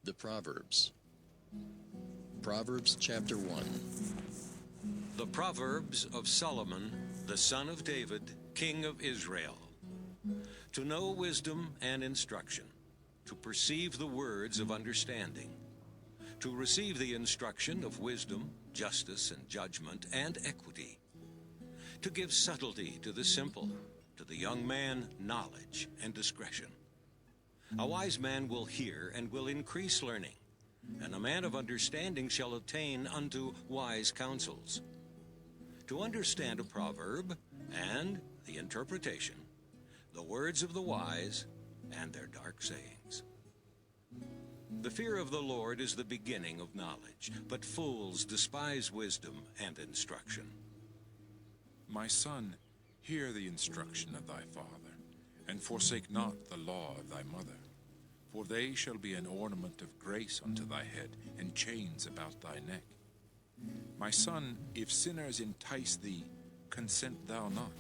The Proverbs. Proverbs Chapter 1. The Proverbs of Solomon, the son of David, king of Israel. To know wisdom and instruction, to perceive the words of understanding, to receive the instruction of wisdom, justice, and judgment, and equity, to give subtlety to the simple, to the young man knowledge and discretion. A wise man will hear and will increase learning, and a man of understanding shall attain unto wise counsels. To understand a proverb and the interpretation, the words of the wise and their dark sayings. The fear of the Lord is the beginning of knowledge, but fools despise wisdom and instruction. My son, hear the instruction of thy father, and forsake not the law of thy mother. For they shall be an ornament of grace unto thy head, and chains about thy neck. My son, if sinners entice thee, consent thou not.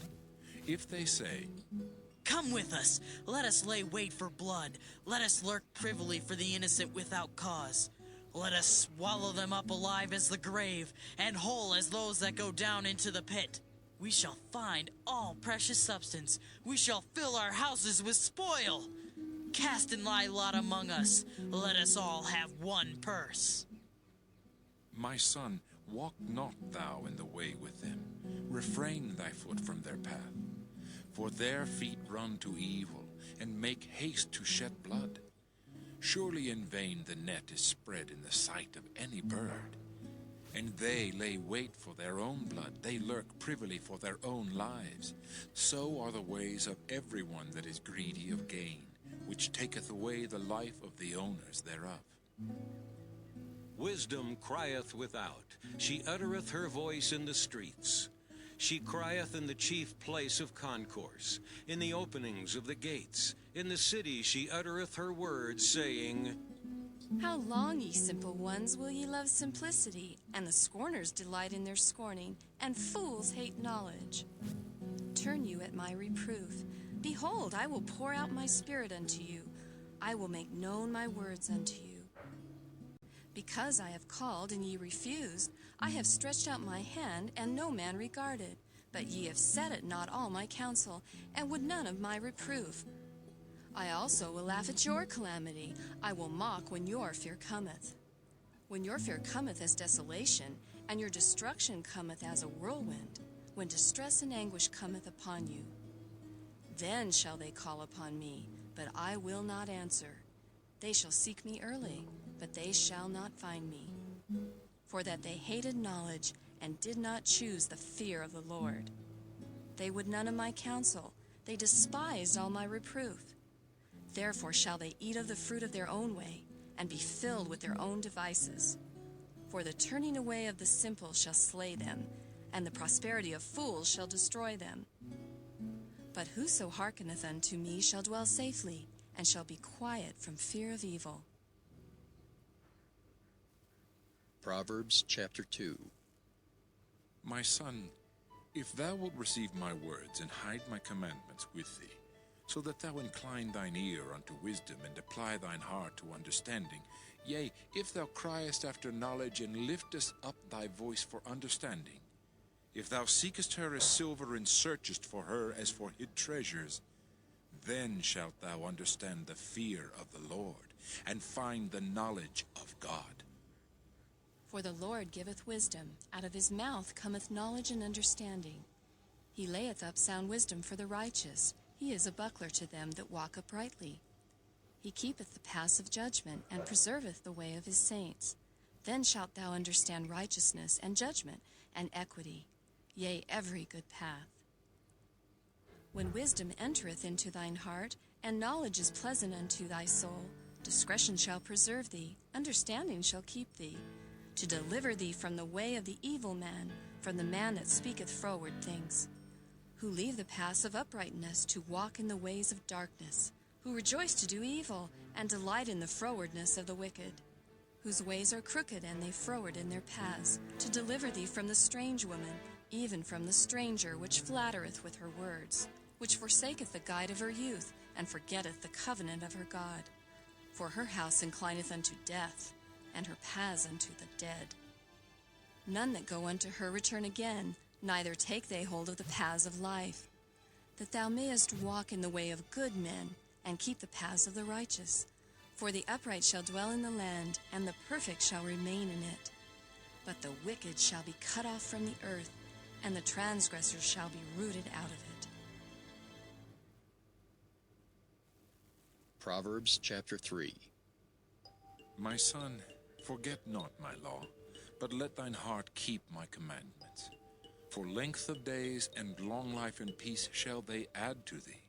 If they say, Come with us, let us lay wait for blood, let us lurk privily for the innocent without cause. Let us swallow them up alive as the grave, and whole as those that go down into the pit. We shall find all precious substance, we shall fill our houses with spoil. Cast in thy lot among us, let us all have one purse. My son, walk not thou in the way with them, refrain thy foot from their path. For their feet run to evil, and make haste to shed blood. Surely in vain the net is spread in the sight of any bird. And they lay wait for their own blood, they lurk privily for their own lives. So are the ways of everyone that is greedy of gain, which taketh away the life of the owners thereof. Wisdom crieth without, she uttereth her voice in the streets. She crieth in the chief place of concourse, in the openings of the gates. In the city she uttereth her words, saying, How long, ye simple ones, will ye love simplicity? And the scorners delight in their scorning, and fools hate knowledge. Turn you at my reproof. Behold, I will pour out my spirit unto you. I will make known my words unto you. Because I have called, and ye refused, I have stretched out my hand, and no man regarded. But ye have set at naught all my counsel, and would none of my reproof. I also will laugh at your calamity. I will mock when your fear cometh. When your fear cometh as desolation, and your destruction cometh as a whirlwind, when distress and anguish cometh upon you. Then shall they call upon me, but I will not answer. They shall seek me early, but they shall not find me. For that they hated knowledge, and did not choose the fear of the Lord. They would none of my counsel, they despised all my reproof. Therefore shall they eat of the fruit of their own way, and be filled with their own devices. For the turning away of the simple shall slay them, and the prosperity of fools shall destroy them. But whoso hearkeneth unto me shall dwell safely, and shall be quiet from fear of evil. Proverbs Chapter 2. My son, if thou wilt receive my words, and hide my commandments with thee, so that thou incline thine ear unto wisdom, and apply thine heart to understanding, yea, if thou criest after knowledge, and liftest up thy voice for understanding, if thou seekest her as silver, and searchest for her as for hid treasures, then shalt thou understand the fear of the Lord, and find the knowledge of God. For the Lord giveth wisdom, out of his mouth cometh knowledge and understanding. He layeth up sound wisdom for the righteous, he is a buckler to them that walk uprightly. He keepeth the paths of judgment, and preserveth the way of his saints. Then shalt thou understand righteousness, and judgment, and equity, yea, every good path. When wisdom entereth into thine heart, and knowledge is pleasant unto thy soul, discretion shall preserve thee, understanding shall keep thee, to deliver thee from the way of the evil man, from the man that speaketh froward things, who leave the paths of uprightness to walk in the ways of darkness, who rejoice to do evil, and delight in the frowardness of the wicked, whose ways are crooked, and they froward in their paths, to deliver thee from the strange woman, even from the stranger which flattereth with her words, which forsaketh the guide of her youth, and forgetteth the covenant of her God. For her house inclineth unto death, and her paths unto the dead. None that go unto her return again, neither take they hold of the paths of life. That thou mayest walk in the way of good men, and keep the paths of the righteous. For the upright shall dwell in the land, and the perfect shall remain in it. But the wicked shall be cut off from the earth, and the transgressors shall be rooted out of it. Proverbs chapter 3. My son, forget not my law, but let thine heart keep my commandments. For length of days and long life and peace shall they add to thee.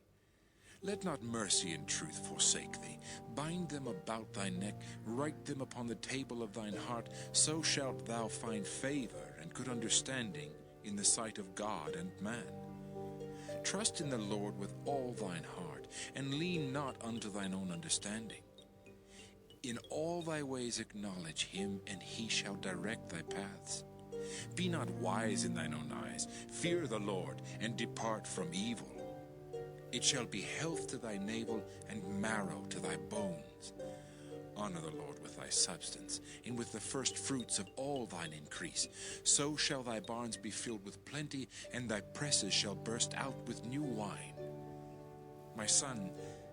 Let not mercy and truth forsake thee. Bind them about thy neck, write them upon the table of thine heart. So shalt thou find favor and good understanding in the sight of God and man. Trust in the Lord with all thine heart, and lean not unto thine own understanding. In all thy ways acknowledge him, and he shall direct thy paths. Be not wise in thine own eyes. Fear the Lord, and depart from evil. It shall be health to thy navel, and marrow to thy bones. Honor the Lord with thy substance, and with the first fruits of all thine increase. So shall thy barns be filled with plenty, and thy presses shall burst out with new wine. My son,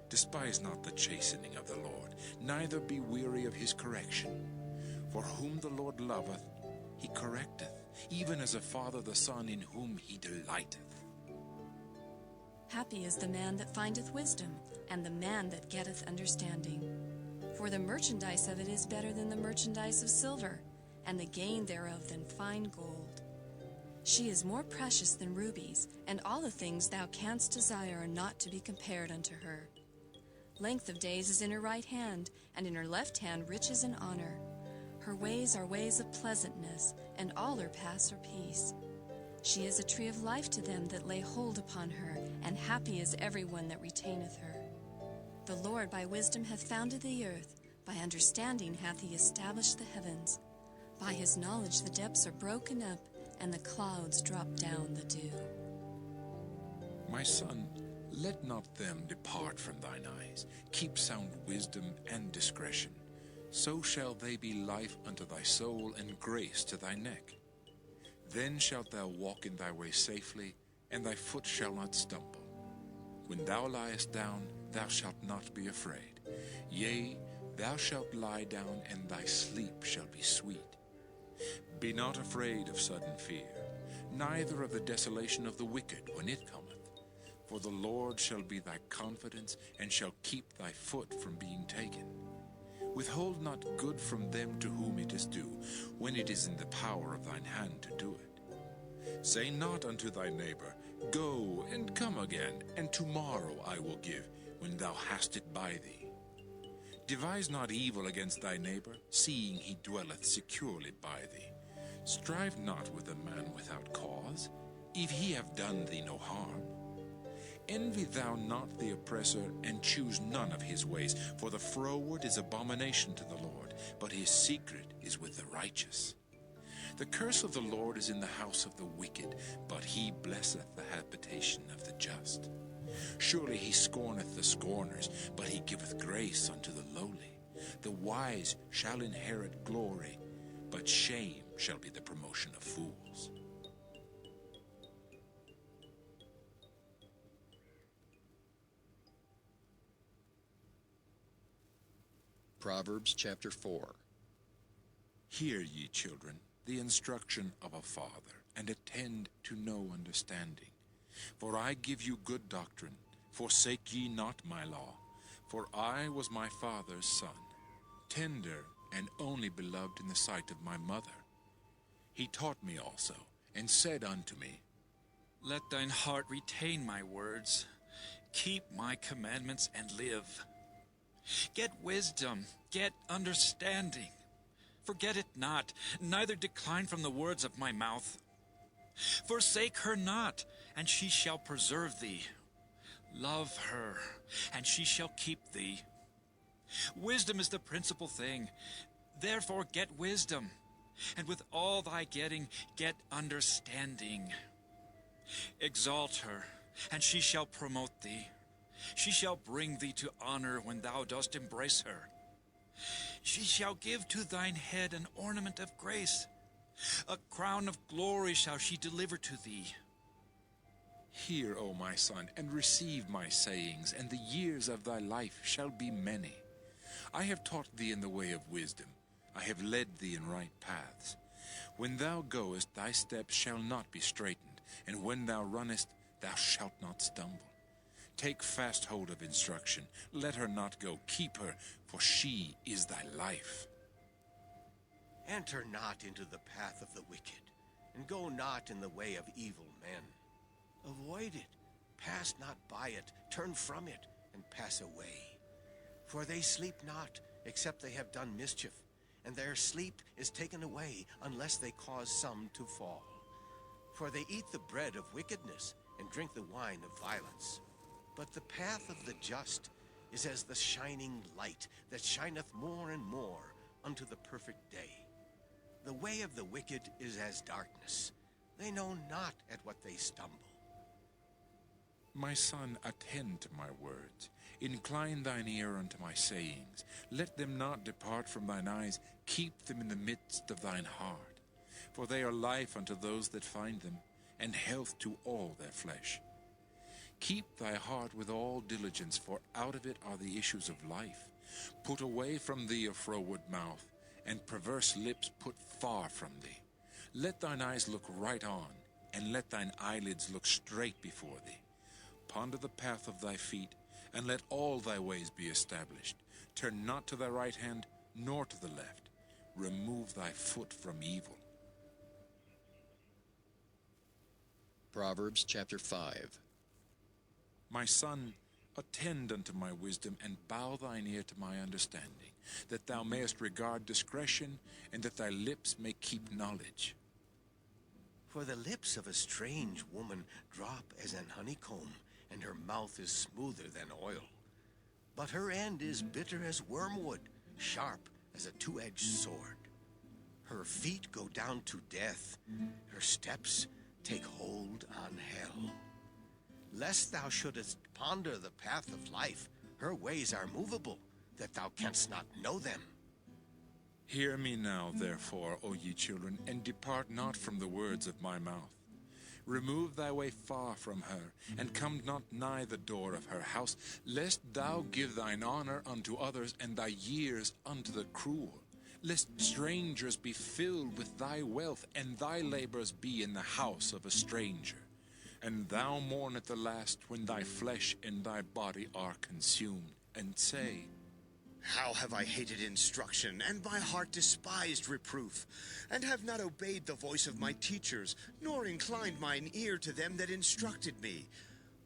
despise not the chastening of the Lord, neither be weary of his correction. For whom the Lord loveth, he correcteth, even as a father the son in whom he delighteth. Happy is the man that findeth wisdom, and the man that getteth understanding. For the merchandise of it is better than the merchandise of silver, and the gain thereof than fine gold. She is more precious than rubies, and all the things thou canst desire are not to be compared unto her. Length of days is in her right hand, and in her left hand riches and honor. Her ways are ways of pleasantness, and all her paths are peace. She is a tree of life to them that lay hold upon her, and happy is every one that retaineth her. The Lord by wisdom hath founded the earth, by understanding hath he established the heavens. By his knowledge the depths are broken up, and the clouds drop down the dew. My son, let not them depart from thine eyes. Keep sound wisdom and discretion. So shall they be life unto thy soul, and grace to thy neck. Then shalt thou walk in thy way safely, and thy foot shall not stumble. When thou liest down, thou shalt not be afraid. Yea, thou shalt lie down, and thy sleep shall be sweet. Be not afraid of sudden fear, neither of the desolation of the wicked when it cometh. For the Lord shall be thy confidence, and shall keep thy foot from being taken. Withhold not good from them to whom it is due, when it is in the power of thine hand to do it. Say not unto thy neighbor, Go and come again, and tomorrow I will give, when thou hast it by thee. Devise not evil against thy neighbor, seeing he dwelleth securely by thee. Strive not with a man without cause, if he have done thee no harm. Envy thou not the oppressor, and choose none of his ways, for the froward is abomination to the Lord, but his secret is with the righteous. The curse of the Lord is in the house of the wicked, but he blesseth the habitation of the just. Surely he scorneth the scorners, but he giveth grace unto the lowly. The wise shall inherit glory, but shame shall be the promotion of fools. Proverbs chapter 4. Hear, ye children, the instruction of a father, and attend to no understanding. For I give you good doctrine. Forsake ye not my law. For I was my father's son, tender and only beloved in the sight of my mother. He taught me also, and said unto me, Let thine heart retain my words. Keep my commandments and live. Get wisdom, get understanding. Forget it not, neither decline from the words of my mouth. Forsake her not, and she shall preserve thee. Love her, and she shall keep thee. Wisdom is the principal thing. Therefore get wisdom, and with all thy getting, get understanding. Exalt her, and she shall promote thee. She shall bring thee to honor when thou dost embrace her. She shall give to thine head an ornament of grace. A crown of glory shall she deliver to thee. Hear, O my son, and receive my sayings, and the years of thy life shall be many. I have taught thee in the way of wisdom. I have led thee in right paths. When thou goest, thy steps shall not be straitened, and when thou runnest, thou shalt not stumble. Take fast hold of instruction. Let her not go. Keep her, for she is thy life. Enter not into the path of the wicked, and go not in the way of evil men. Avoid it, pass not by it, turn from it, and pass away. For they sleep not, except they have done mischief, and their sleep is taken away, unless they cause some to fall. For they eat the bread of wickedness, and drink the wine of violence. But the path of the just is as the shining light that shineth more and more unto the perfect day. The way of the wicked is as darkness. They know not at what they stumble. My son, attend to my words. Incline thine ear unto my sayings. Let them not depart from thine eyes. Keep them in the midst of thine heart. For they are life unto those that find them, and health to all their flesh. Keep thy heart with all diligence, for out of it are the issues of life. Put away from thee a froward mouth, and perverse lips put far from thee. Let thine eyes look right on, and let thine eyelids look straight before thee. Ponder the path of thy feet, and let all thy ways be established. Turn not to thy right hand, nor to the left. Remove thy foot from evil. Proverbs chapter 5. My son, attend unto my wisdom, and bow thine ear to my understanding, that thou mayest regard discretion, and that thy lips may keep knowledge. For the lips of a strange woman drop as an honeycomb, and her mouth is smoother than oil. But her end is bitter as wormwood, sharp as a two-edged sword. Her feet go down to death, her steps take hold on hell. Lest thou shouldest ponder the path of life, her ways are movable, that thou canst not know them. Hear me now, therefore, O ye children, and depart not from the words of my mouth. Remove thy way far from her, and come not nigh the door of her house, lest thou give thine honor unto others, and thy years unto the cruel. Lest strangers be filled with thy wealth, and thy labors be in the house of a stranger. And thou mourn at the last, when thy flesh and thy body are consumed, and say, How have I hated instruction, and my heart despised reproof, and have not obeyed the voice of my teachers, nor inclined mine ear to them that instructed me.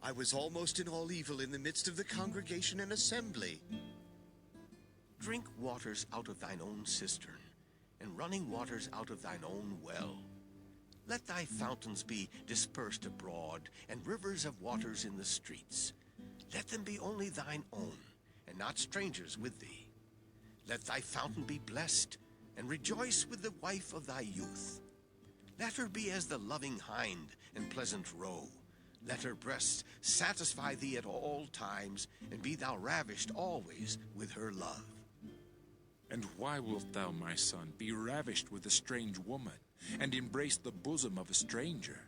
I was almost in all evil in the midst of the congregation and assembly. Drink waters out of thine own cistern, and running waters out of thine own well. Let thy fountains be dispersed abroad, and rivers of waters in the streets. Let them be only thine own, and not strangers with thee. Let thy fountain be blessed, and rejoice with the wife of thy youth. Let her be as the loving hind and pleasant roe. Let her breasts satisfy thee at all times, and be thou ravished always with her love. And why wilt thou, my son, be ravished with a strange woman, and embrace the bosom of a stranger?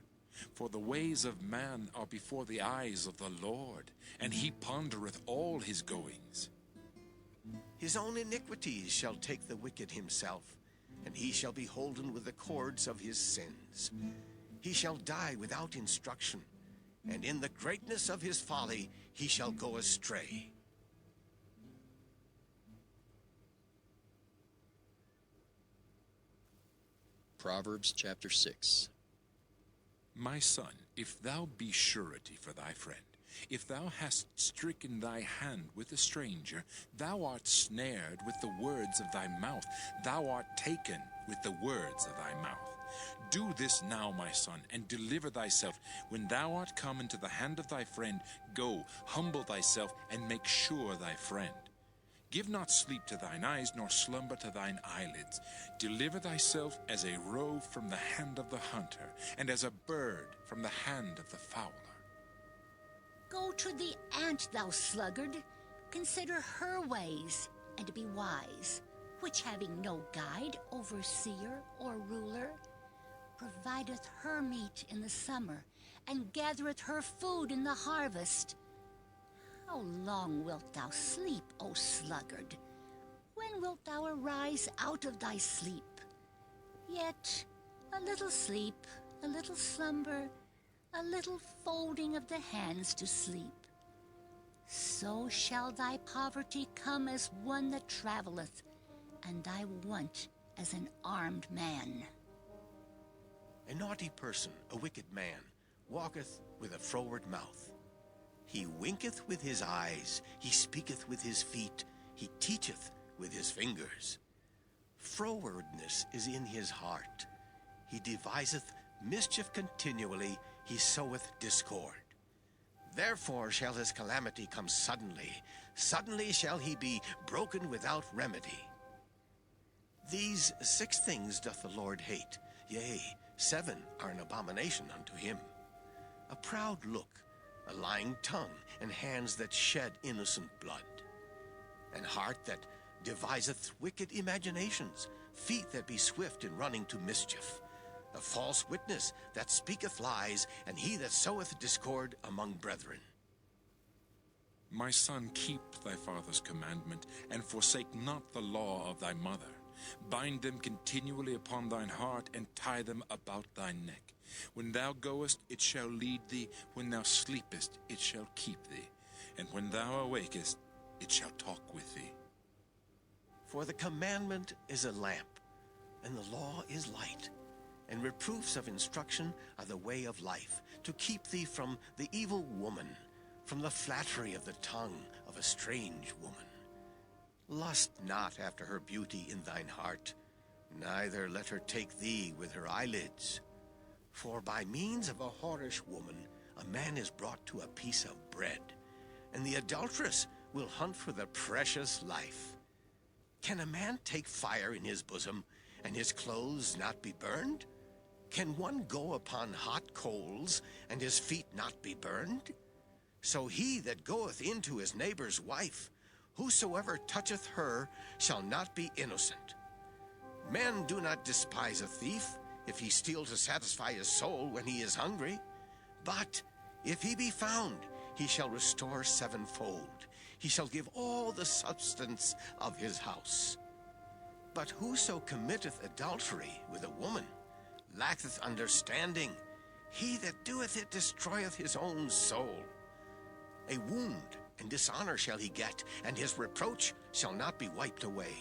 For the ways of man are before the eyes of the Lord, and he pondereth all his goings. His own iniquities shall take the wicked himself, and he shall be holden with the cords of his sins. He shall die without instruction, and in the greatness of his folly he shall go astray. Proverbs chapter 6. My son, if thou be surety for thy friend, if thou hast stricken thy hand with a stranger, thou art snared with the words of thy mouth, thou art taken with the words of thy mouth. Do this now, my son, and deliver thyself. When thou art come into the hand of thy friend, go, humble thyself, and make sure thy friend. Give not sleep to thine eyes, nor slumber to thine eyelids. Deliver thyself as a roe from the hand of the hunter, and as a bird from the hand of the fowler. Go to the ant, thou sluggard. Consider her ways, and be wise, which having no guide, overseer, or ruler, provideth her meat in the summer, and gathereth her food in the harvest. How long wilt thou sleep, O sluggard? When wilt thou arise out of thy sleep? Yet a little sleep, a little slumber, a little folding of the hands to sleep. So shall thy poverty come as one that travelleth, and thy want as an armed man. A naughty person, a wicked man, walketh with a froward mouth. He winketh with his eyes, he speaketh with his feet, he teacheth with his fingers. Frowardness is in his heart. He deviseth mischief continually, he soweth discord. Therefore shall his calamity come suddenly, suddenly shall he be broken without remedy. These 6 things doth the Lord hate, yea, 7 are an abomination unto him: a proud look, a lying tongue, and hands that shed innocent blood, an heart that deviseth wicked imaginations, feet that be swift in running to mischief, a false witness that speaketh lies, and he that soweth discord among brethren. My son, keep thy father's commandment, and forsake not the law of thy mother. Bind them continually upon thine heart, and tie them about thy neck. When thou goest, it shall lead thee. When thou sleepest, it shall keep thee. And when thou awakest, it shall talk with thee. For the commandment is a lamp, and the law is light, and reproofs of instruction are the way of life, to keep thee from the evil woman, from the flattery of the tongue of a strange woman. Lust not after her beauty in thine heart, neither let her take thee with her eyelids. For by means of a whorish woman a man is brought to a piece of bread, and the adulteress will hunt for the precious life. Can a man take fire in his bosom, and his clothes not be burned? Can one go upon hot coals, and his feet not be burned? So he that goeth into his neighbor's wife, whosoever toucheth her shall not be innocent. Men do not despise a thief, if he steal to satisfy his soul when he is hungry. But if he be found, he shall restore 7-fold. He shall give all the substance of his house. But whoso committeth adultery with a woman lacketh understanding. He that doeth it destroyeth his own soul. A wound and dishonor shall he get, and his reproach shall not be wiped away.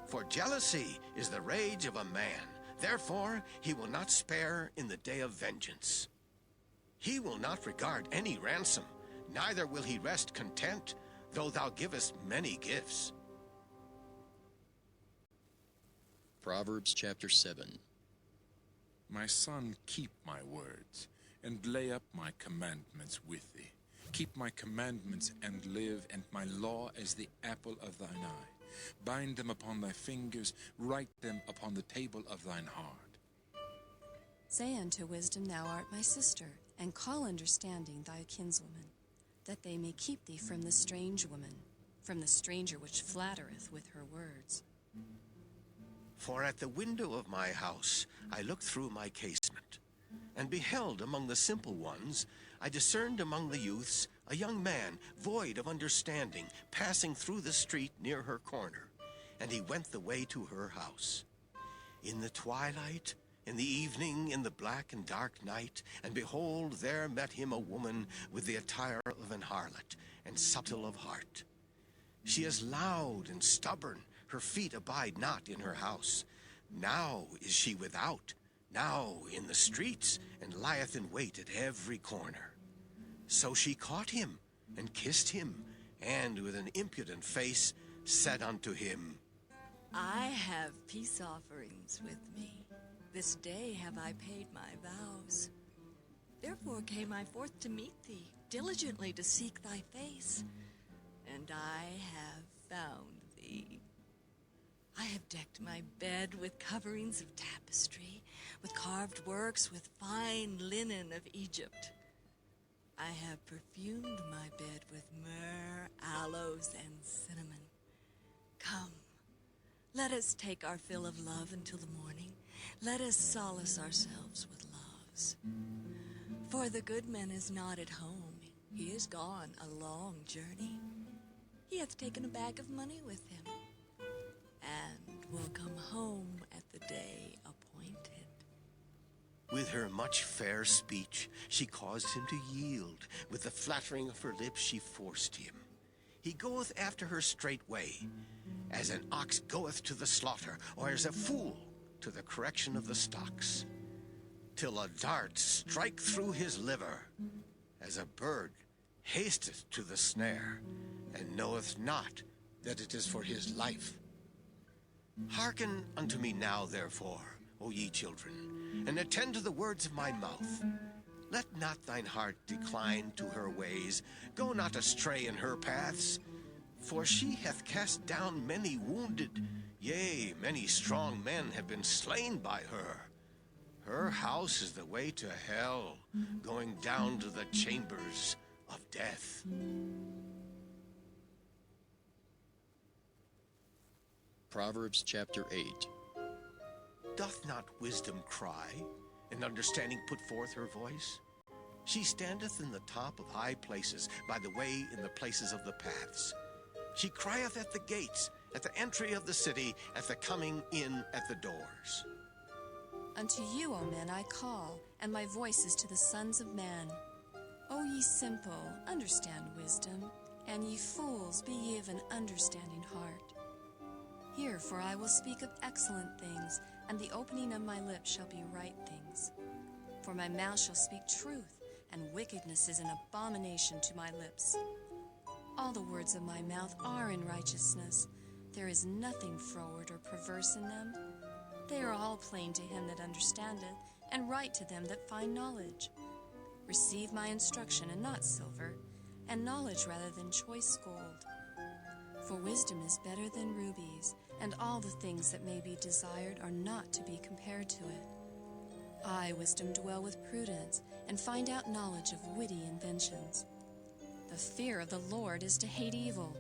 For jealousy is the rage of a man, therefore he will not spare in the day of vengeance. He will not regard any ransom, neither will he rest content, though thou givest many gifts. Proverbs chapter 7. My son, keep my words, and lay up my commandments with thee. Keep my commandments and live, and my law as the apple of thine eye. Bind them upon thy fingers, write them upon the table of thine heart. Say unto wisdom, Thou art my sister, and call understanding thy kinswoman, that they may keep thee from the strange woman, from the stranger which flattereth with her words. For at the window of my house I looked through my casement, and beheld among the simple ones, I discerned among the youths a young man void of understanding, passing through the street near her corner, and he went the way to her house. In the twilight, in the evening, in the black and dark night, and behold, there met him a woman with the attire of an harlot, and subtle of heart. She is loud and stubborn, her feet abide not in her house. Now is she without, now in the streets, and lieth in wait at every corner. So she caught him, and kissed him, and with an impudent face said unto him, I have peace offerings with me. This day have I paid my vows. Therefore came I forth to meet thee, diligently to seek thy face, and I have found thee. I have decked my bed with coverings of tapestry, with carved works, with fine linen of Egypt. I have perfumed my bed with myrrh, aloes, and cinnamon. Let us take our fill of love until the morning. Let us solace ourselves with loves. For the good man is not at home. He is gone a long journey. He hath taken a bag of money with him, and will come home at the day appointed. With her much fair speech, she caused him to yield. With the flattering of her lips, she forced him. He goeth after her straightway, as an ox goeth to the slaughter, or as a fool to the correction of the stocks, till a dart strike through his liver, as a bird hasteth to the snare, and knoweth not that it is for his life. Hearken unto me now, therefore, O ye children, and attend to the words of my mouth. Let not thine heart decline to her ways. Go not astray in her paths. For she hath cast down many wounded. Yea, many strong men have been slain by her. Her house is the way to hell, going down to the chambers of death. Proverbs chapter 8. Doth not wisdom cry, and understanding put forth her voice? She standeth in the top of high places, by the way in the places of the paths. She crieth at the gates, at the entry of the city, at the coming in at the doors. Unto you, O men, I call, and my voice is to the sons of man. O ye simple, understand wisdom, and ye fools, be ye of an understanding heart. Hear, for I will speak of excellent things, and the opening of my lips shall be right things. For my mouth shall speak truth, and wickedness is an abomination to my lips. All the words of my mouth are in righteousness. There is nothing froward or perverse in them. They are all plain to him that understandeth, and right to them that find knowledge. Receive my instruction, and not silver, and knowledge rather than choice gold. For wisdom is better than rubies, and all the things that may be desired are not to be compared to it. I, wisdom, dwell with prudence, and find out knowledge of witty inventions. The fear of the Lord is to hate evil.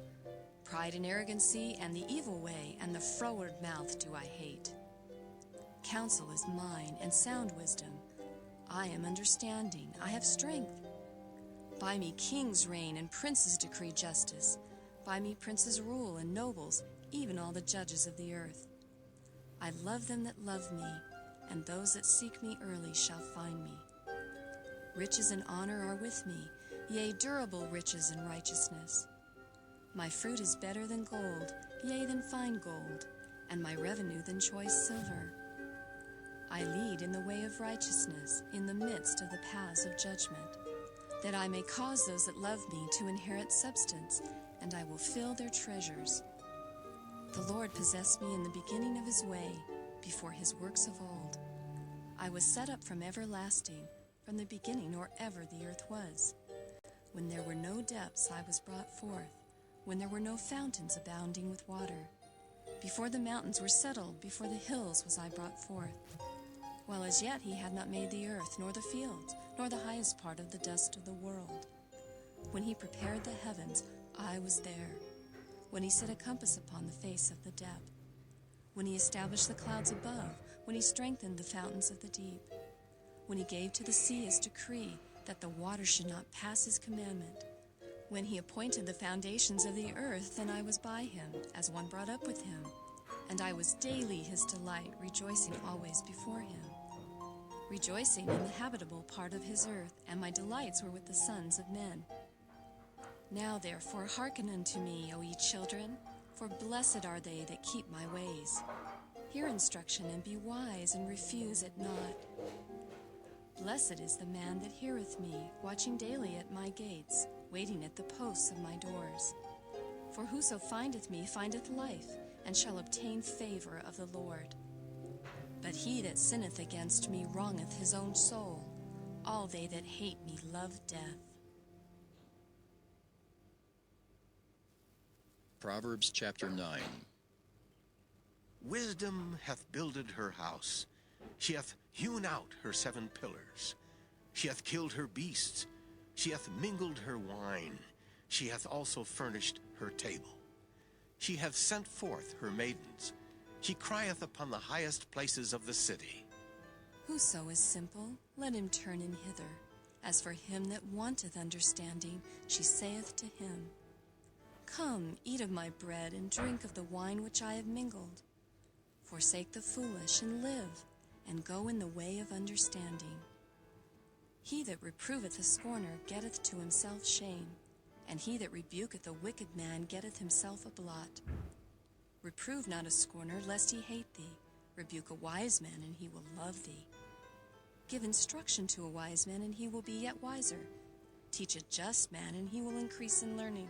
Pride and arrogancy, and the evil way, and the froward mouth do I hate. Counsel is mine, and sound wisdom. I am understanding, I have strength. By me kings reign, and princes decree justice. By me princes rule, and nobles, even all the judges of the earth. I love them that love me, and those that seek me early shall find me. Riches and honor are with me, yea, durable riches and righteousness. My fruit is better than gold, yea, than fine gold, and my revenue than choice silver. I lead in the way of righteousness, in the midst of the paths of judgment, that I may cause those that love me to inherit substance, and I will fill their treasures. The Lord possessed me in the beginning of his way, before his works of old. I was set up from everlasting, from the beginning or ever the earth was. When there were no depths, I was brought forth, when there were no fountains abounding with water. Before the mountains were settled, before the hills was I brought forth. While as yet he had not made the earth, nor the fields, nor the highest part of the dust of the world. When he prepared the heavens, I was there. When he set a compass upon the face of the depth. When he established the clouds above, when he strengthened the fountains of the deep. When he gave to the sea his decree, that the water should not pass his commandment. When he appointed the foundations of the earth, then I was by him, as one brought up with him. And I was daily his delight, rejoicing always before him. Rejoicing in the habitable part of his earth, and my delights were with the sons of men. Now therefore hearken unto me, O ye children, for blessed are they that keep my ways. Hear instruction, and be wise, and refuse it not. Blessed is the man that heareth me, watching daily at my gates, waiting at the posts of my doors. For whoso findeth me findeth life, and shall obtain favor of the Lord. But he that sinneth against me wrongeth his own soul. All they that hate me love death. Proverbs chapter 9. Wisdom hath builded her house. She hath hewn out her 7 pillars. She hath killed her beasts. She hath mingled her wine. She hath also furnished her table. She hath sent forth her maidens. She crieth upon the highest places of the city. Whoso is simple, let him turn in hither. As for him that wanteth understanding, she saith to him, Come, eat of my bread, and drink of the wine which I have mingled. Forsake the foolish, and live, and go in the way of understanding. He that reproveth a scorner getteth to himself shame, and he that rebuketh a wicked man getteth himself a blot. Reprove not a scorner, lest he hate thee. Rebuke a wise man, and he will love thee. Give instruction to a wise man, and he will be yet wiser. Teach a just man, and he will increase in learning.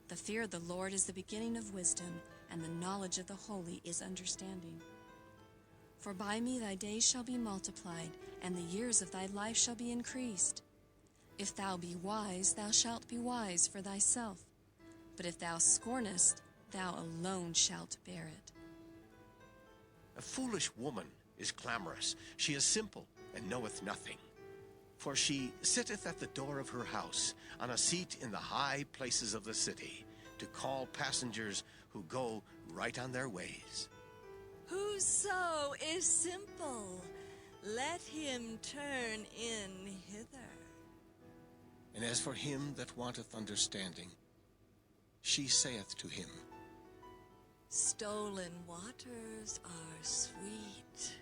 The fear of the Lord is the beginning of wisdom, and the knowledge of the holy is understanding. For by me thy days shall be multiplied, and the years of thy life shall be increased. If thou be wise, thou shalt be wise for thyself. But if thou scornest, thou alone shalt bear it. A foolish woman is clamorous. She is simple, and knoweth nothing. For she sitteth at the door of her house, on a seat in the high places of the city, to call passengers who go right on their ways. Whoso is simple, let him turn in hither. And as for him that wanteth understanding, she saith to him, Stolen waters are sweet,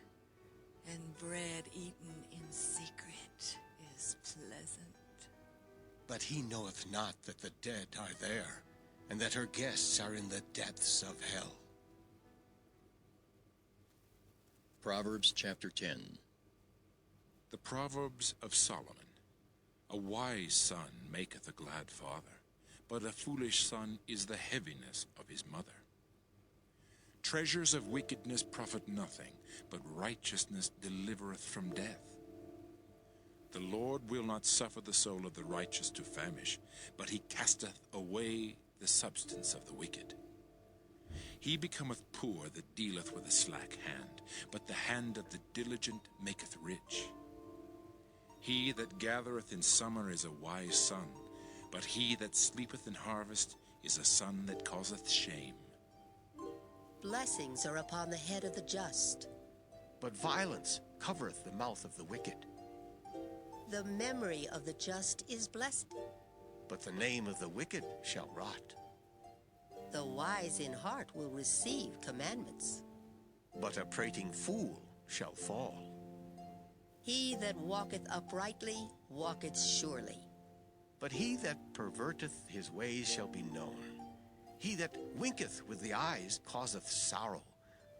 and bread eaten in secret is pleasant. But he knoweth not that the dead are there, and that her guests are in the depths of hell. Proverbs chapter 10. The Proverbs of Solomon. A wise son maketh a glad father, but a foolish son is the heaviness of his mother. Treasures of wickedness profit nothing, but righteousness delivereth from death. The Lord will not suffer the soul of the righteous to famish, but he casteth away the substance of the wicked. He becometh poor that dealeth with a slack hand, but the hand of the diligent maketh rich. He that gathereth in summer is a wise son, but he that sleepeth in harvest is a son that causeth shame. Blessings are upon the head of the just. But violence covereth the mouth of the wicked. The memory of the just is blessed. But the name of the wicked shall rot. The wise in heart will receive commandments. But a prating fool shall fall. He that walketh uprightly walketh surely. But he that perverteth his ways shall be known. He that winketh with the eyes causeth sorrow,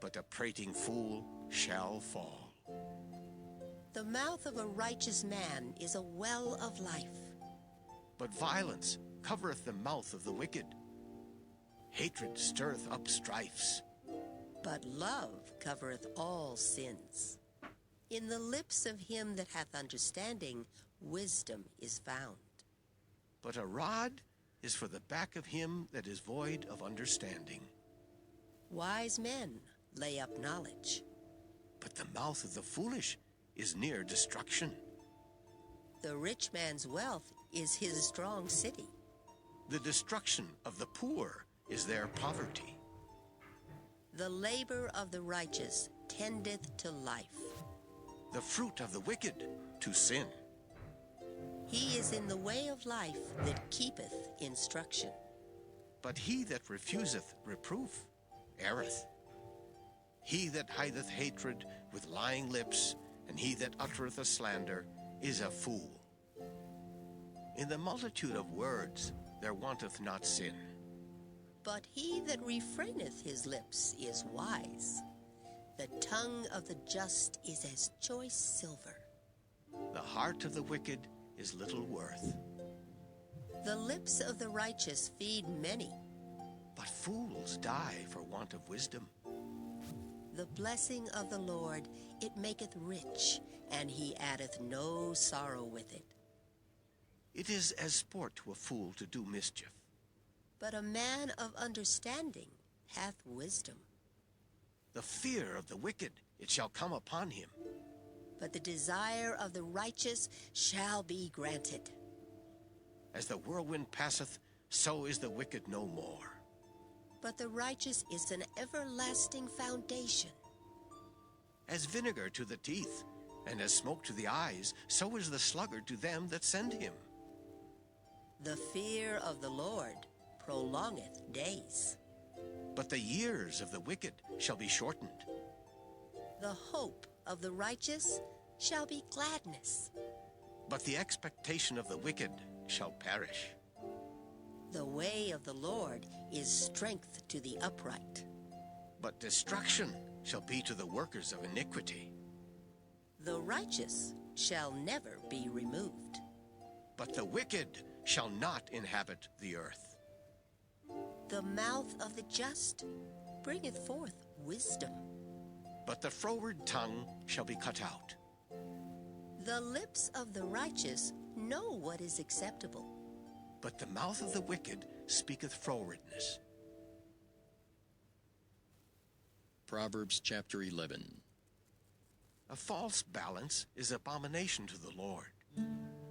but a prating fool shall fall. The mouth of a righteous man is a well of life. But violence covereth the mouth of the wicked. Hatred stirreth up strifes. But love covereth all sins. In the lips of him that hath understanding, wisdom is found. But a rod is for the back of him that is void of understanding. Wise men lay up knowledge. But the mouth of the foolish is near destruction. The rich man's wealth is his strong city. The destruction of the poor is their poverty. The labor of the righteous tendeth to life. The fruit of the wicked to sin. He is in the way of life that keepeth instruction. But he that refuseth reproof erreth. He that hideth hatred with lying lips, and he that uttereth a slander, is a fool. In the multitude of words there wanteth not sin. But he that refraineth his lips is wise. The tongue of the just is as choice silver. The heart of the wicked is little worth. The lips of the righteous feed many. But fools die for want of wisdom. The blessing of the Lord, it maketh rich, and he addeth no sorrow with it. It is as sport to a fool to do mischief. But a man of understanding hath wisdom. The fear of the wicked, it shall come upon him. But the desire of the righteous shall be granted. As the whirlwind passeth, so is the wicked no more. but the righteous is an everlasting foundation. As vinegar to the teeth, and as smoke to the eyes, so is the sluggard to them that send him. The fear of the Lord prolongeth days. But the years of the wicked shall be shortened. The hope of the righteous shall be gladness. But the expectation of the wicked shall perish. The way of the Lord is strength to the upright. But destruction shall be to the workers of iniquity. The righteous shall never be removed. But the wicked shall not inhabit the earth. The mouth of the just bringeth forth wisdom. But the froward tongue shall be cut out. The lips of the righteous know what is acceptable. But the mouth of the wicked speaketh frowardness. Proverbs chapter 11. A false balance is abomination to the Lord.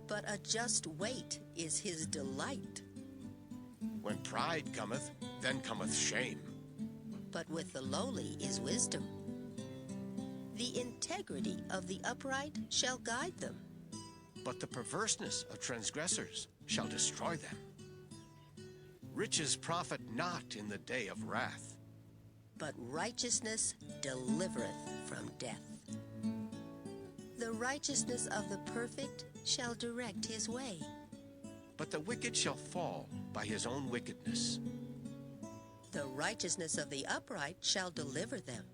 But a just weight is his delight. When pride cometh, then cometh shame. But with the lowly is wisdom. The integrity of the upright shall guide them. But the perverseness of transgressors shall destroy them. Riches profit not in the day of wrath. But righteousness delivereth from death. The righteousness of the perfect shall direct his way. But the wicked shall fall by his own wickedness. The righteousness of the upright shall deliver them.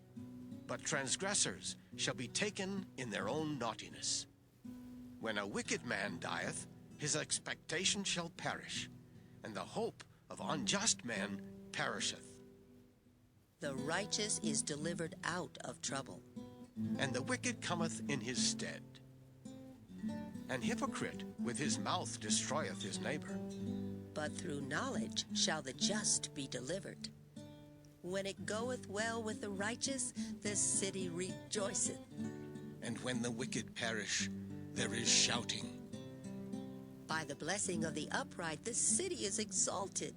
But transgressors shall be taken in their own naughtiness. When a wicked man dieth, his expectation shall perish, and the hope of unjust men perisheth. The righteous is delivered out of trouble. And the wicked cometh in his stead. An hypocrite with his mouth destroyeth his neighbor. But through knowledge shall the just be delivered. When it goeth well with the righteous, the city rejoiceth. And when the wicked perish, there is shouting. By the blessing of the upright, the city is exalted.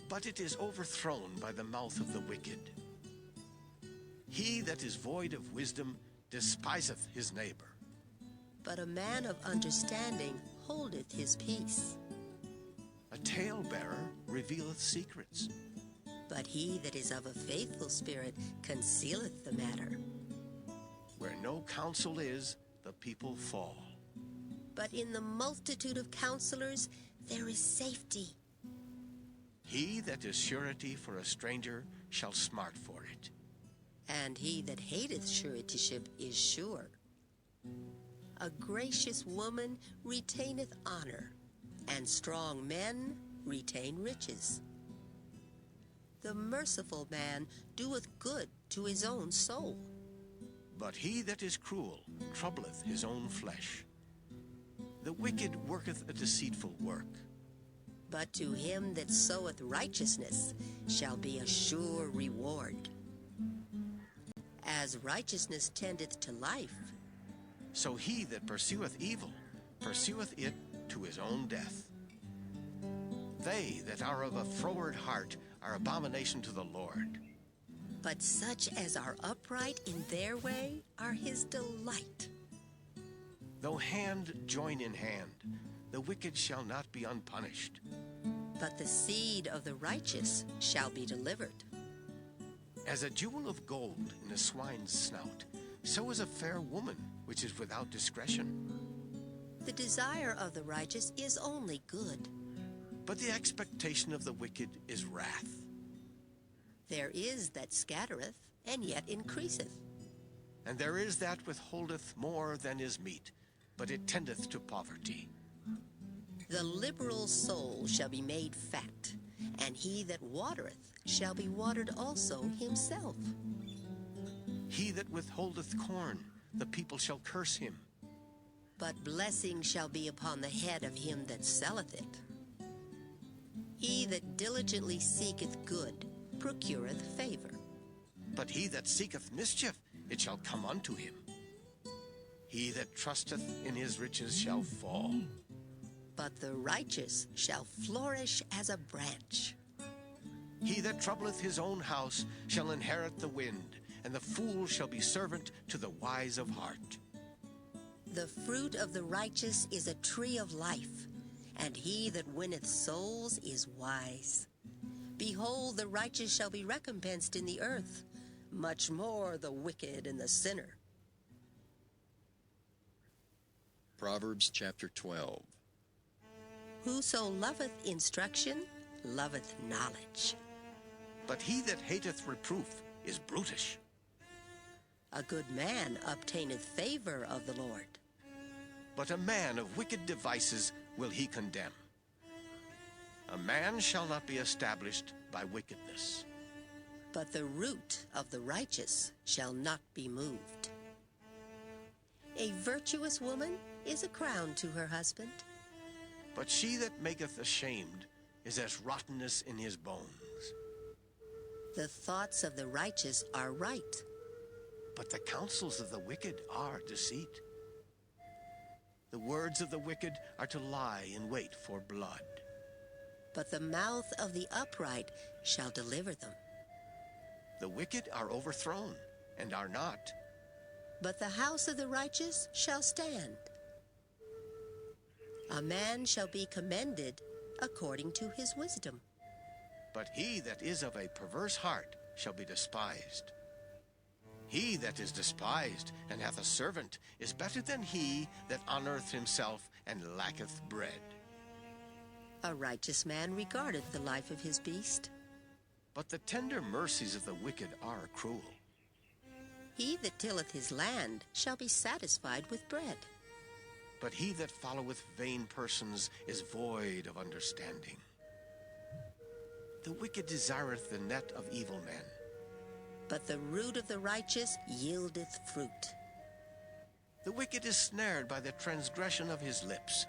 But it is overthrown by the mouth of the wicked. He that is void of wisdom despiseth his neighbor. But a man of understanding holdeth his peace. A talebearer revealeth secrets. But he that is of a faithful spirit concealeth the matter. Where no counsel is, the people fall. But in the multitude of counselors there is safety. He that is surety for a stranger shall smart for it. And he that hateth suretyship is sure. A gracious woman retaineth honor, and strong men retain riches. The merciful man doeth good to his own soul. But he that is cruel troubleth his own flesh. The wicked worketh a deceitful work. But to him that soweth righteousness shall be a sure reward. As righteousness tendeth to life, so he that pursueth evil pursueth it to his own death. They that are of a froward heart are abomination to the Lord. But such as are upright in their way are his delight. Though hand join in hand, the wicked shall not be unpunished. But the seed of the righteous shall be delivered. As a jewel of gold in a swine's snout, so is a fair woman which is without discretion. The desire of the righteous is only good. But the expectation of the wicked is wrath. There is that scattereth, and yet increaseth. And there is that withholdeth more than is meet, but it tendeth to poverty. The liberal soul shall be made fat, and he that watereth shall be watered also himself. He that withholdeth corn, the people shall curse him. But blessing shall be upon the head of him that selleth it. He that diligently seeketh good procureth favor. But he that seeketh mischief, it shall come unto him. He that trusteth in his riches shall fall. But the righteous shall flourish as a branch. He that troubleth his own house shall inherit the wind, and the fool shall be servant to the wise of heart. The fruit of the righteous is a tree of life, and he that winneth souls is wise. Behold, the righteous shall be recompensed in the earth, much more the wicked and the sinner. Proverbs chapter 12. Whoso loveth instruction loveth knowledge. But he that hateth reproof is brutish. A good man obtaineth favor of the Lord. But a man of wicked devices will he condemn. A man shall not be established by wickedness. But the root of the righteous shall not be moved. A virtuous woman is a crown to her husband. But she that maketh ashamed is as rottenness in his bones. The thoughts of the righteous are right, But the counsels of the wicked are deceit. The words of the wicked are to lie in wait for blood. but the mouth of the upright shall deliver them. The wicked are overthrown and are not. But the house of the righteous shall stand. A man shall be commended according to his wisdom. But he that is of a perverse heart shall be despised. He that is despised and hath a servant is better than he that honoureth himself and lacketh bread. A righteous man regardeth the life of his beast. But the tender mercies of the wicked are cruel. He that tilleth his land shall be satisfied with bread. But he that followeth vain persons is void of understanding. The wicked desireth the net of evil men. But the root of the righteous yieldeth fruit. The wicked is snared by the transgression of his lips,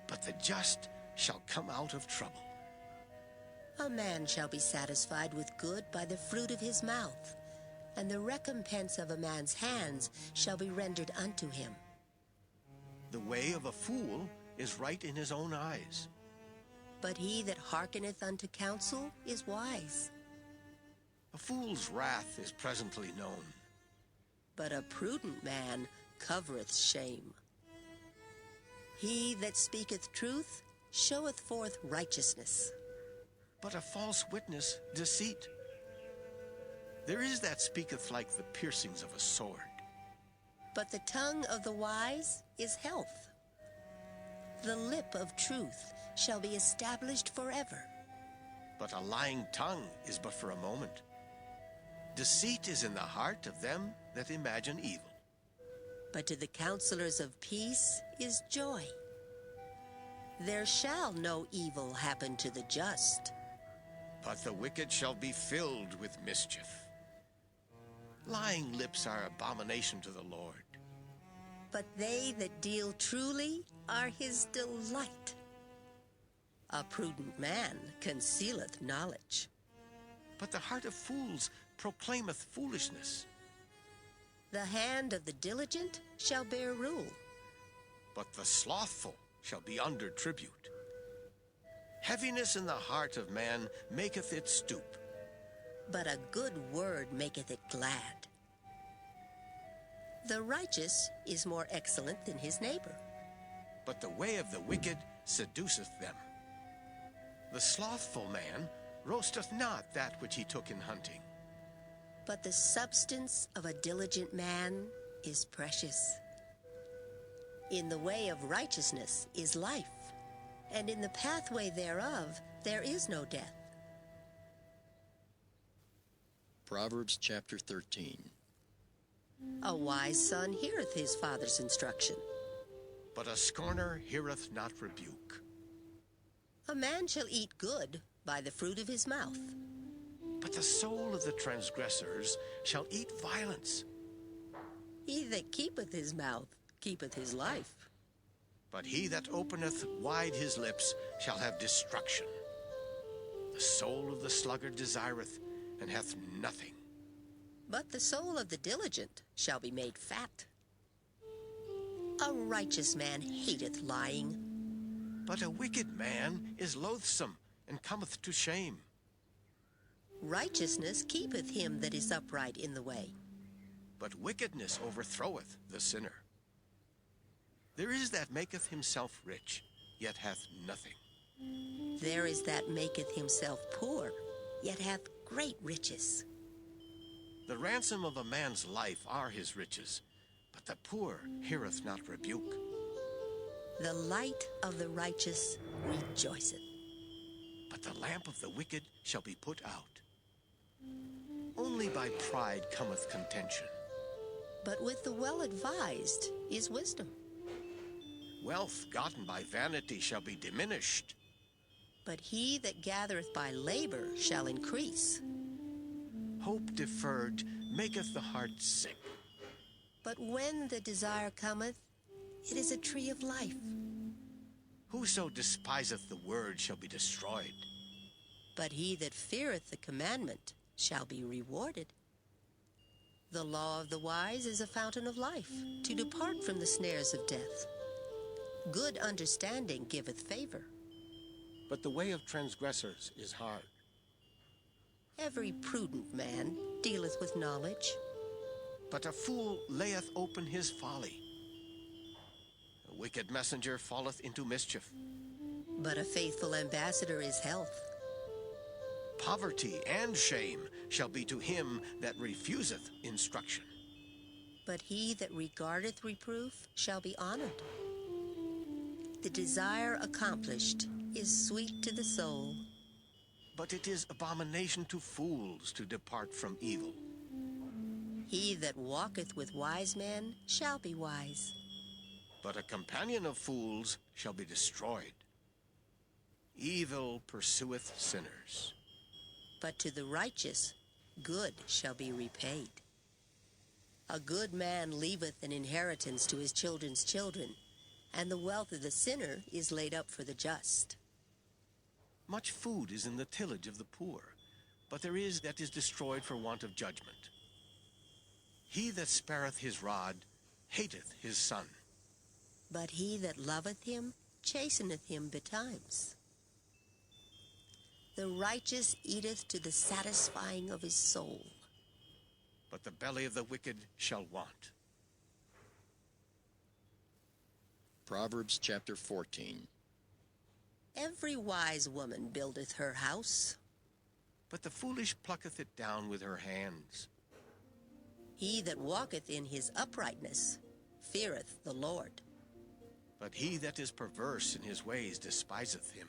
but the just shall come out of trouble. A man shall be satisfied with good by the fruit of his mouth, and the recompense of a man's hands shall be rendered unto him. The way of a fool is right in his own eyes. But he that hearkeneth unto counsel is wise. A fool's wrath is presently known. But a prudent man covereth shame. He that speaketh truth showeth forth righteousness. But a false witness deceit. There is that speaketh like the piercings of a sword. But the tongue of the wise is health. The lip of truth shall be established forever. But a lying tongue is but for a moment. Deceit is in the heart of them that imagine evil. But to the counselors of peace is joy. There shall no evil happen to the just. But the wicked shall be filled with mischief. Lying lips are abomination to the Lord. But they that deal truly are his delight. A prudent man concealeth knowledge. But the heart of fools proclaimeth foolishness. The hand of the diligent shall bear rule. But the slothful shall be under tribute. Heaviness in the heart of man maketh it stoop. But a good word maketh it glad. The righteous is more excellent than his neighbor. But the way of the wicked seduceth them. The slothful man roasteth not that which he took in hunting. But the substance of a diligent man is precious. In the way of righteousness is life, and in the pathway thereof there is no death. Proverbs chapter 13. A wise son heareth his father's instruction. But a scorner heareth not rebuke. A man shall eat good by the fruit of his mouth. But the soul of the transgressors shall eat violence. He that keepeth his mouth keepeth his life. But he that openeth wide his lips shall have destruction. The soul of the sluggard desireth, and hath nothing. But the soul of the diligent shall be made fat. A righteous man hateth lying. But a wicked man is loathsome, and cometh to shame. Righteousness keepeth him that is upright in the way. But wickedness overthroweth the sinner. There is that maketh himself rich, yet hath nothing. There is that maketh himself poor, yet hath great riches. The ransom of a man's life are his riches, but the poor heareth not rebuke. The light of the righteous rejoiceth, But the lamp of the wicked shall be put out. Only by pride cometh contention. but with the well-advised is wisdom. Wealth gotten by vanity shall be diminished. But he that gathereth by labor shall increase. Hope deferred maketh the heart sick. But when the desire cometh, it is a tree of life. Whoso despiseth the word shall be destroyed. But he that feareth the commandment shall be rewarded. The law of the wise is a fountain of life, to depart from the snares of death. Good understanding giveth favor. But the way of transgressors is hard. Every prudent man dealeth with knowledge. But a fool layeth open his folly. A wicked messenger falleth into mischief. But a faithful ambassador is health. Poverty and shame shall be to him that refuseth instruction. But he that regardeth reproof shall be honored. The desire accomplished is sweet to the soul. But it is abomination to fools to depart from evil. He that walketh with wise men shall be wise. But a companion of fools shall be destroyed. Evil pursueth sinners. But to the righteous good shall be repaid. A good man leaveth an inheritance to his children's children, and the wealth of the sinner is laid up for the just. Much food is in the tillage of the poor, but there is that is destroyed for want of judgment. He that spareth his rod hateth his son. But he that loveth him chasteneth him betimes. The righteous eateth to the satisfying of his soul. But the belly of the wicked shall want. Proverbs chapter 14. Every wise woman buildeth her house. But the foolish plucketh it down with her hands. He that walketh in his uprightness feareth the Lord. But he that is perverse in his ways despiseth him.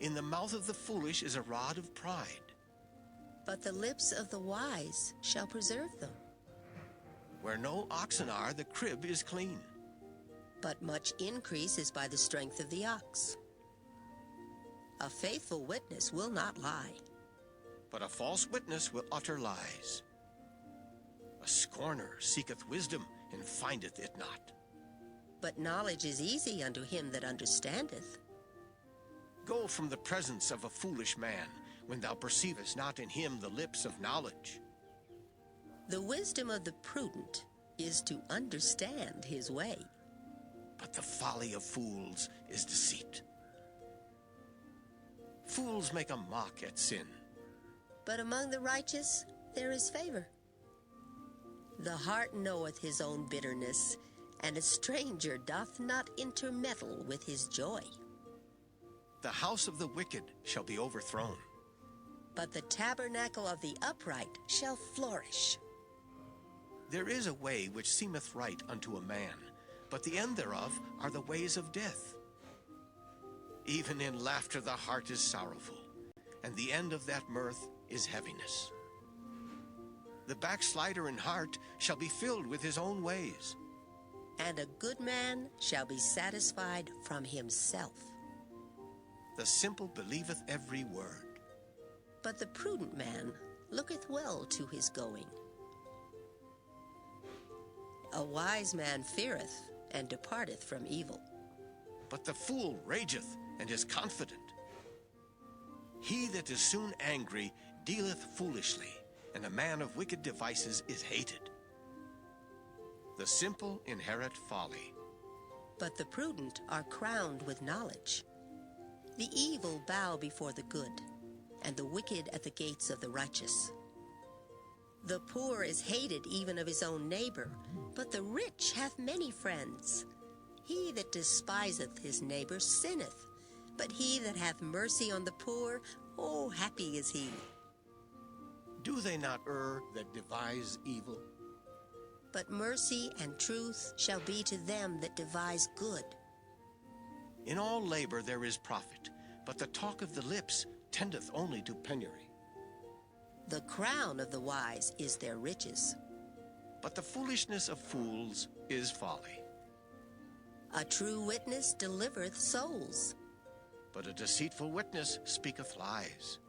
In the mouth of the foolish is a rod of pride. But the lips of the wise shall preserve them. Where no oxen are, the crib is clean. But much increase is by the strength of the ox. A faithful witness will not lie. But a false witness will utter lies. A scorner seeketh wisdom, and findeth it not. But knowledge is easy unto him that understandeth. Go from the presence of a foolish man, when thou perceivest not in him the lips of knowledge. The wisdom of the prudent is to understand his way. But the folly of fools is deceit. Fools make a mock at sin. But among the righteous there is favor. The heart knoweth his own bitterness, and a stranger doth not intermeddle with his joy. The house of the wicked shall be overthrown. But the tabernacle of the upright shall flourish. There is a way which seemeth right unto a man, but the end thereof are the ways of death. Even in laughter the heart is sorrowful, and the end of that mirth is heaviness. The backslider in heart shall be filled with his own ways. And a good man shall be satisfied from himself. The simple believeth every word. But the prudent man looketh well to his going. A wise man feareth and departeth from evil. But the fool rageth and is confident. He that is soon angry dealeth foolishly, and a man of wicked devices is hated. The simple inherit folly. But the prudent are crowned with knowledge. The evil bow before the good, and the wicked at the gates of the righteous. The poor is hated even of his own neighbor, but the rich hath many friends. He that despiseth his neighbor sinneth, but he that hath mercy on the poor, oh, happy is he. Do they not err that devise evil? But mercy and truth shall be to them that devise good. In all labor there is profit, but the talk of the lips tendeth only to penury. The crown of the wise is their riches. But the foolishness of fools is folly. A true witness delivereth souls. But a deceitful witness speaketh lies.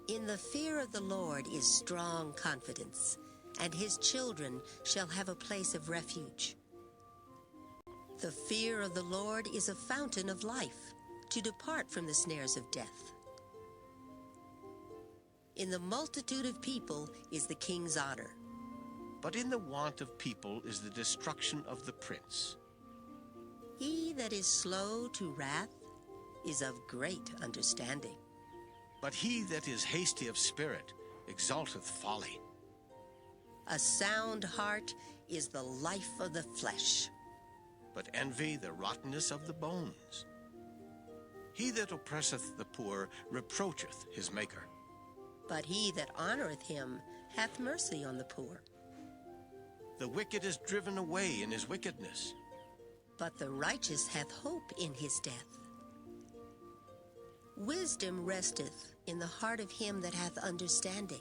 In the fear of the Lord is strong confidence, and his children shall have a place of refuge. The fear of the Lord is a fountain of life, to depart from the snares of death. In the multitude of people is the king's honor. But in the want of people is the destruction of the prince. He that is slow to wrath is of great understanding. But he that is hasty of spirit exalteth folly. A sound heart is the life of the flesh. But envy the rottenness of the bones. He that oppresseth the poor reproacheth his Maker. But he that honoreth him hath mercy on the poor. The wicked is driven away in his wickedness. But the righteous hath hope in his death. Wisdom resteth in the heart of him that hath understanding.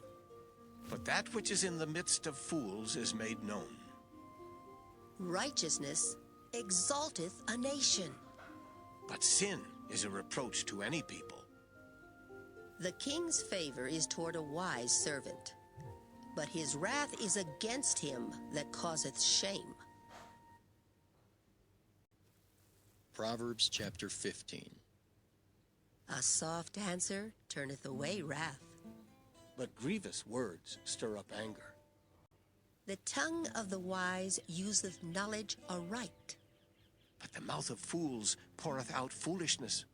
But that which is in the midst of fools is made known. Righteousness exalteth a nation. But sin is a reproach to any people. The king's favor is toward a wise servant, but his wrath is against him that causeth shame. Proverbs chapter 15. A soft answer turneth away wrath. But grievous words stir up anger. The tongue of the wise useth knowledge aright. But the mouth of fools poureth out foolishness.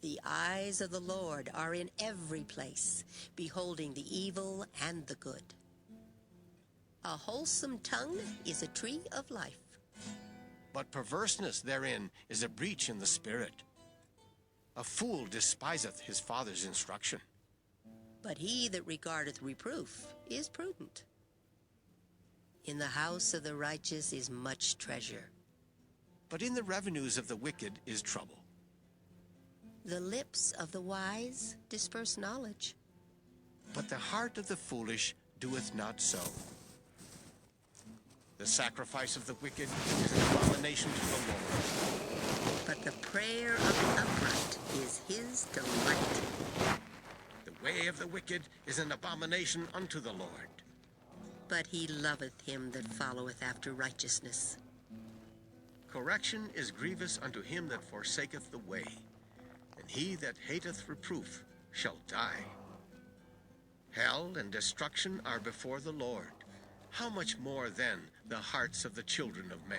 The eyes of the Lord are in every place, beholding the evil and the good. A wholesome tongue is a tree of life. But perverseness therein is a breach in the spirit. A fool despiseth his father's instruction. But he that regardeth reproof is prudent. In the house of the righteous is much treasure. But in the revenues of the wicked is trouble. The lips of the wise disperse knowledge. But the heart of the foolish doeth not so. The sacrifice of the wicked is an abomination to the Lord. But the prayer of the upright is his delight. The way of the wicked is an abomination unto the Lord. But he loveth him that followeth after righteousness. Correction is grievous unto him that forsaketh the way, and he that hateth reproof shall die. Hell and destruction are before the Lord. How much more then the hearts of the children of men?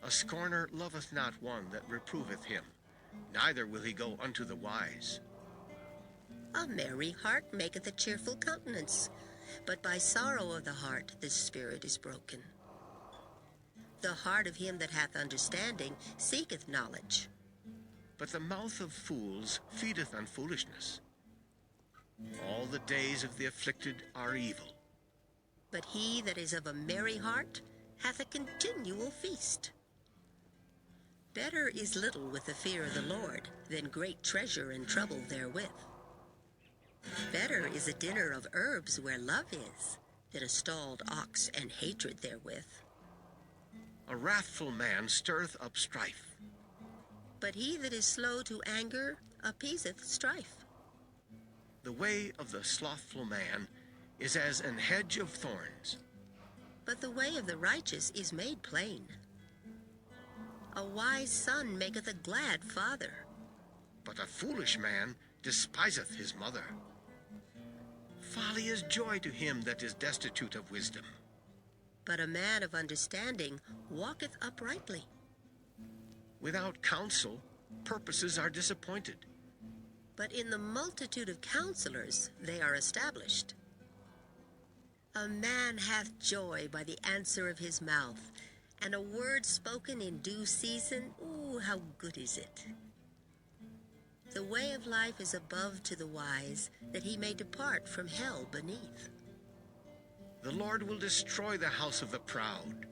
A scorner loveth not one that reproveth him, neither will he go unto the wise. A merry heart maketh a cheerful countenance, but by sorrow of the heart the spirit is broken. The heart of him that hath understanding seeketh knowledge. But the mouth of fools feedeth on foolishness. All the days of the afflicted are evil. But he that is of a merry heart hath a continual feast. Better is little with the fear of the Lord than great treasure and trouble therewith. Better is a dinner of herbs where love is than a stalled ox and hatred therewith. A wrathful man stirreth up strife. But he that is slow to anger appeaseth strife. The way of the slothful man is as an hedge of thorns. But the way of the righteous is made plain. A wise son maketh a glad father. But a foolish man despiseth his mother. Folly is joy to him that is destitute of wisdom. But a man of understanding walketh uprightly. Without counsel, purposes are disappointed. but in the multitude of counselors they are established. A man hath joy by the answer of his mouth, and a word spoken in due season, ooh, how good is it! The way of life is above to the wise, that he may depart from hell beneath. The Lord will destroy the house of the proud.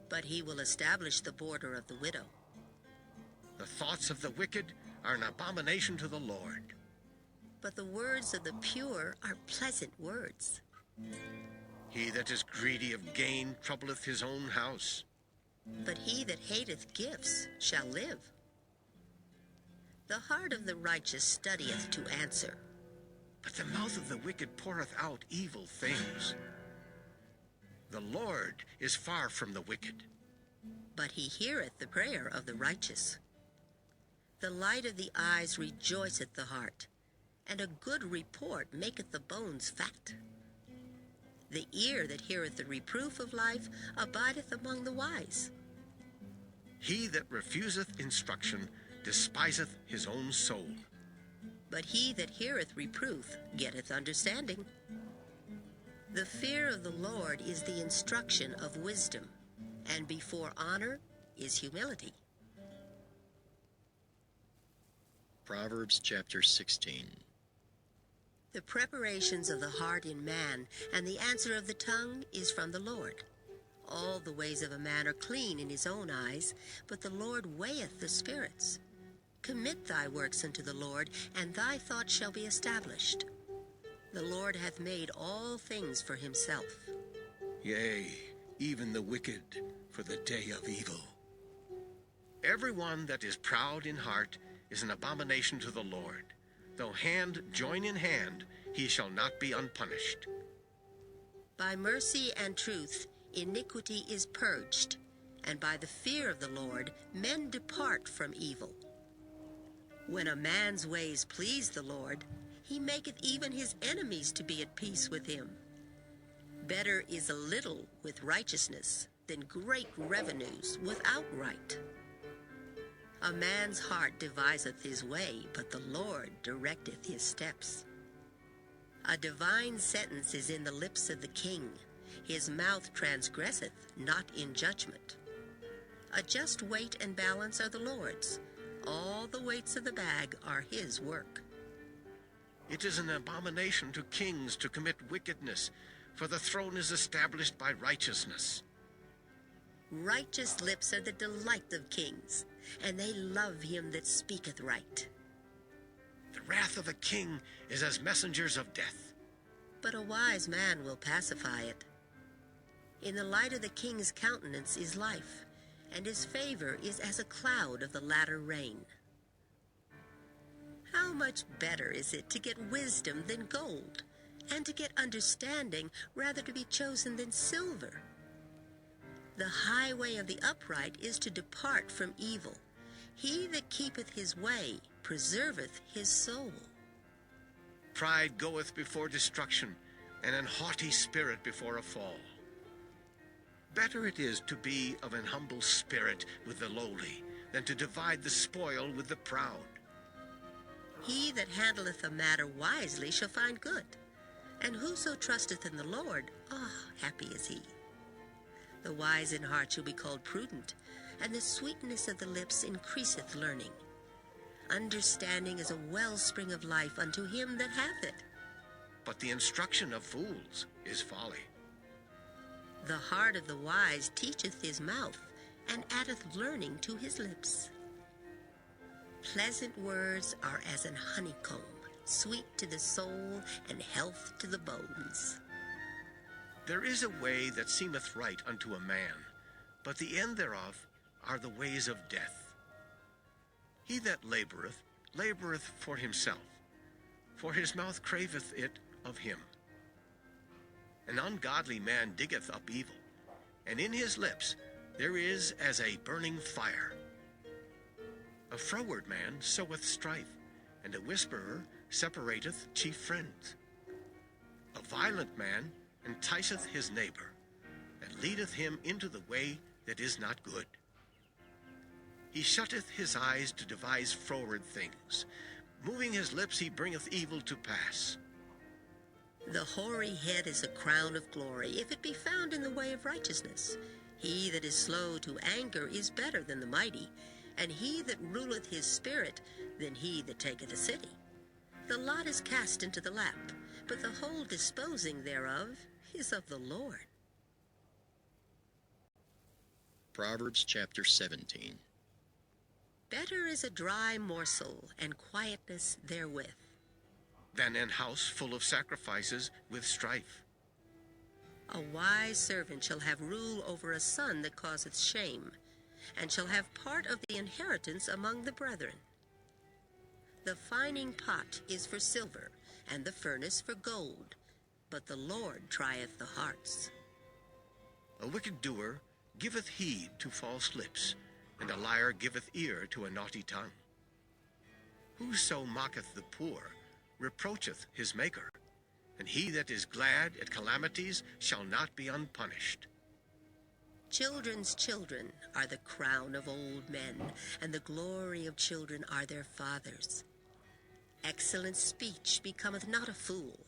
But he will establish the border of the widow. The thoughts of the wicked are an abomination to the Lord. But the words of the pure are pleasant words. He that is greedy of gain troubleth his own house. But he that hateth gifts shall live. The heart of the righteous studieth to answer. But the mouth of the wicked poureth out evil things. The Lord is far from the wicked. But he heareth the prayer of the righteous. The light of the eyes rejoiceth the heart, and a good report maketh the bones fat. The ear that heareth the reproof of life abideth among the wise. He that refuseth instruction despiseth his own soul. But he that heareth reproof getteth understanding. The fear of the Lord is the instruction of wisdom, and before honor is humility. Proverbs chapter 16. The preparations of the heart in man, and the answer of the tongue is from the Lord. All the ways of a man are clean in his own eyes, but the Lord weigheth the spirits. Commit thy works unto the Lord, and thy thoughts shall be established. The Lord hath made all things for himself. Yea, even the wicked for the day of evil. Everyone that is proud in heart is an abomination to the Lord. Though hand join in hand, he shall not be unpunished. By mercy and truth iniquity is purged, and by the fear of the Lord men depart from evil. When a man's ways please the Lord, he maketh even his enemies to be at peace with him. Better is a little with righteousness than great revenues without right. A man's heart deviseth his way, but the Lord directeth his steps. A divine sentence is in the lips of the king. His mouth transgresseth not in judgment. A just weight and balance are the Lord's. All the weights of the bag are his work. It is an abomination to kings to commit wickedness, for the throne is established by righteousness. Righteous lips are the delight of kings, and they love him that speaketh right. The wrath of a king is as messengers of death. But a wise man will pacify it. In the light of the king's countenance is life, and his favor is as a cloud of the latter rain. How much better is it to get wisdom than gold, and to get understanding rather to be chosen than silver? The highway of the upright is to depart from evil. He that keepeth his way preserveth his soul. Pride goeth before destruction, and an haughty spirit before a fall. Better it is to be of an humble spirit with the lowly, than to divide the spoil with the proud. He that handleth a matter wisely shall find good, and whoso trusteth in the Lord, happy is he. The wise in heart shall be called prudent, and the sweetness of the lips increaseth learning. Understanding is a wellspring of life unto him that hath it. But the instruction of fools is folly. The heart of the wise teacheth his mouth, and addeth learning to his lips. Pleasant words are as an honeycomb, sweet to the soul, and health to the bones. There is a way that seemeth right unto a man, but the end thereof are the ways of death. He that laboureth, laboureth for himself, for his mouth craveth it of him. An ungodly man diggeth up evil, and in his lips there is as a burning fire. A froward man soweth strife, and a whisperer separateth chief friends. A violent man enticeth his neighbor, and leadeth him into the way that is not good. He shutteth his eyes to devise froward things, Moving his lips, he bringeth evil to pass. The hoary head is a crown of glory, if it be found in the way of righteousness. He that is slow to anger is better than the mighty, and he that ruleth his spirit than he that taketh a city. The lot is cast into the lap, but the whole disposing thereof is of the Lord. Proverbs chapter 17. Better is a dry morsel, and quietness therewith, Than an house full of sacrifices with strife. A wise servant shall have rule over a son that causeth shame, and shall have part of the inheritance among the brethren. The fining pot is for silver, and the furnace for gold, but the Lord trieth the hearts. A wicked doer giveth heed to false lips, and a liar giveth ear to a naughty tongue. Whoso mocketh the poor reproacheth his Maker, and he that is glad at calamities shall not be unpunished. Children's children are the crown of old men, and the glory of children are their fathers. Excellent speech becometh not a fool,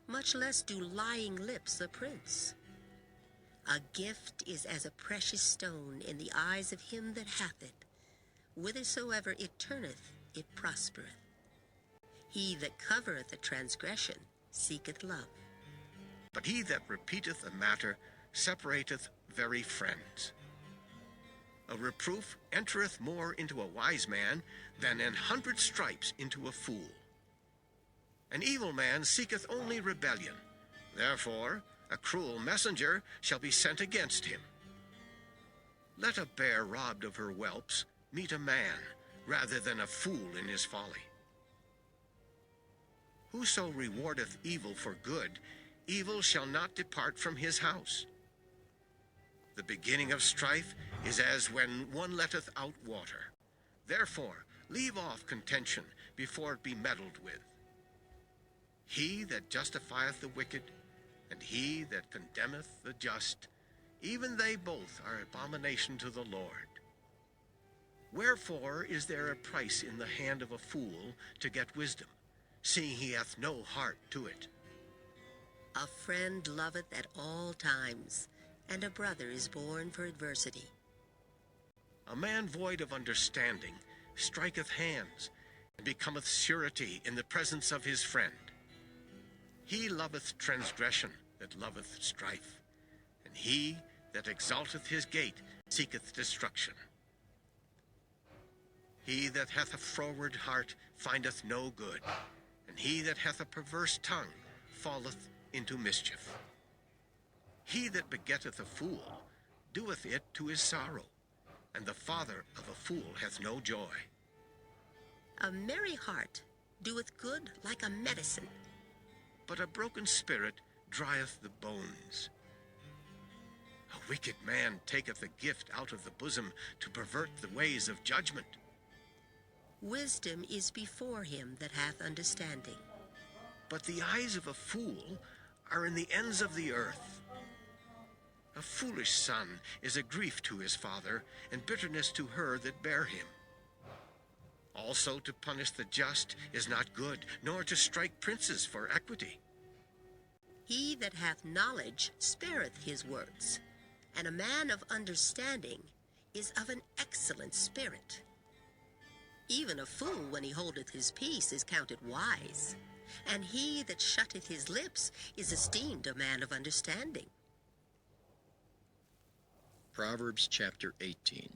much less do lying lips a prince. A gift is as a precious stone in the eyes of him that hath it. Whithersoever it turneth, it prospereth. He that covereth a transgression seeketh love. But he that repeateth a matter separateth very friends. A reproof entereth more into a wise man than 100 stripes into a fool. An evil man seeketh only rebellion. Therefore a cruel messenger shall be sent against him. Let a bear robbed of her whelps meet a man, rather than a fool in his folly. Whoso rewardeth evil for good, evil shall not depart from his house. The beginning of strife is as when one letteth out water. Therefore leave off contention before it be meddled with. He that justifieth the wicked, and he that condemneth the just, even they both are abomination to the Lord. Wherefore is there a price in the hand of a fool to get wisdom, seeing he hath no heart to it? A friend loveth at all times, and a brother is born for adversity. A man void of understanding striketh hands, and becometh surety in the presence of his friend. He loveth transgression that loveth strife, and he that exalteth his gate seeketh destruction. He that hath a froward heart findeth no good, and he that hath a perverse tongue falleth into mischief. He that begetteth a fool doeth it to his sorrow, and the father of a fool hath no joy. A merry heart doeth good like a medicine, but a broken spirit drieth the bones. A wicked man taketh a gift out of the bosom to pervert the ways of judgment. Wisdom is before him that hath understanding, but the eyes of a fool are in the ends of the earth. A foolish son is a grief to his father, and bitterness to her that bare him. Also to punish the just is not good, nor to strike princes for equity. He that hath knowledge spareth his words, and a man of understanding is of an excellent spirit. Even a fool, when he holdeth his peace, is counted wise, and he that shutteth his lips is esteemed a man of understanding. Proverbs chapter 18.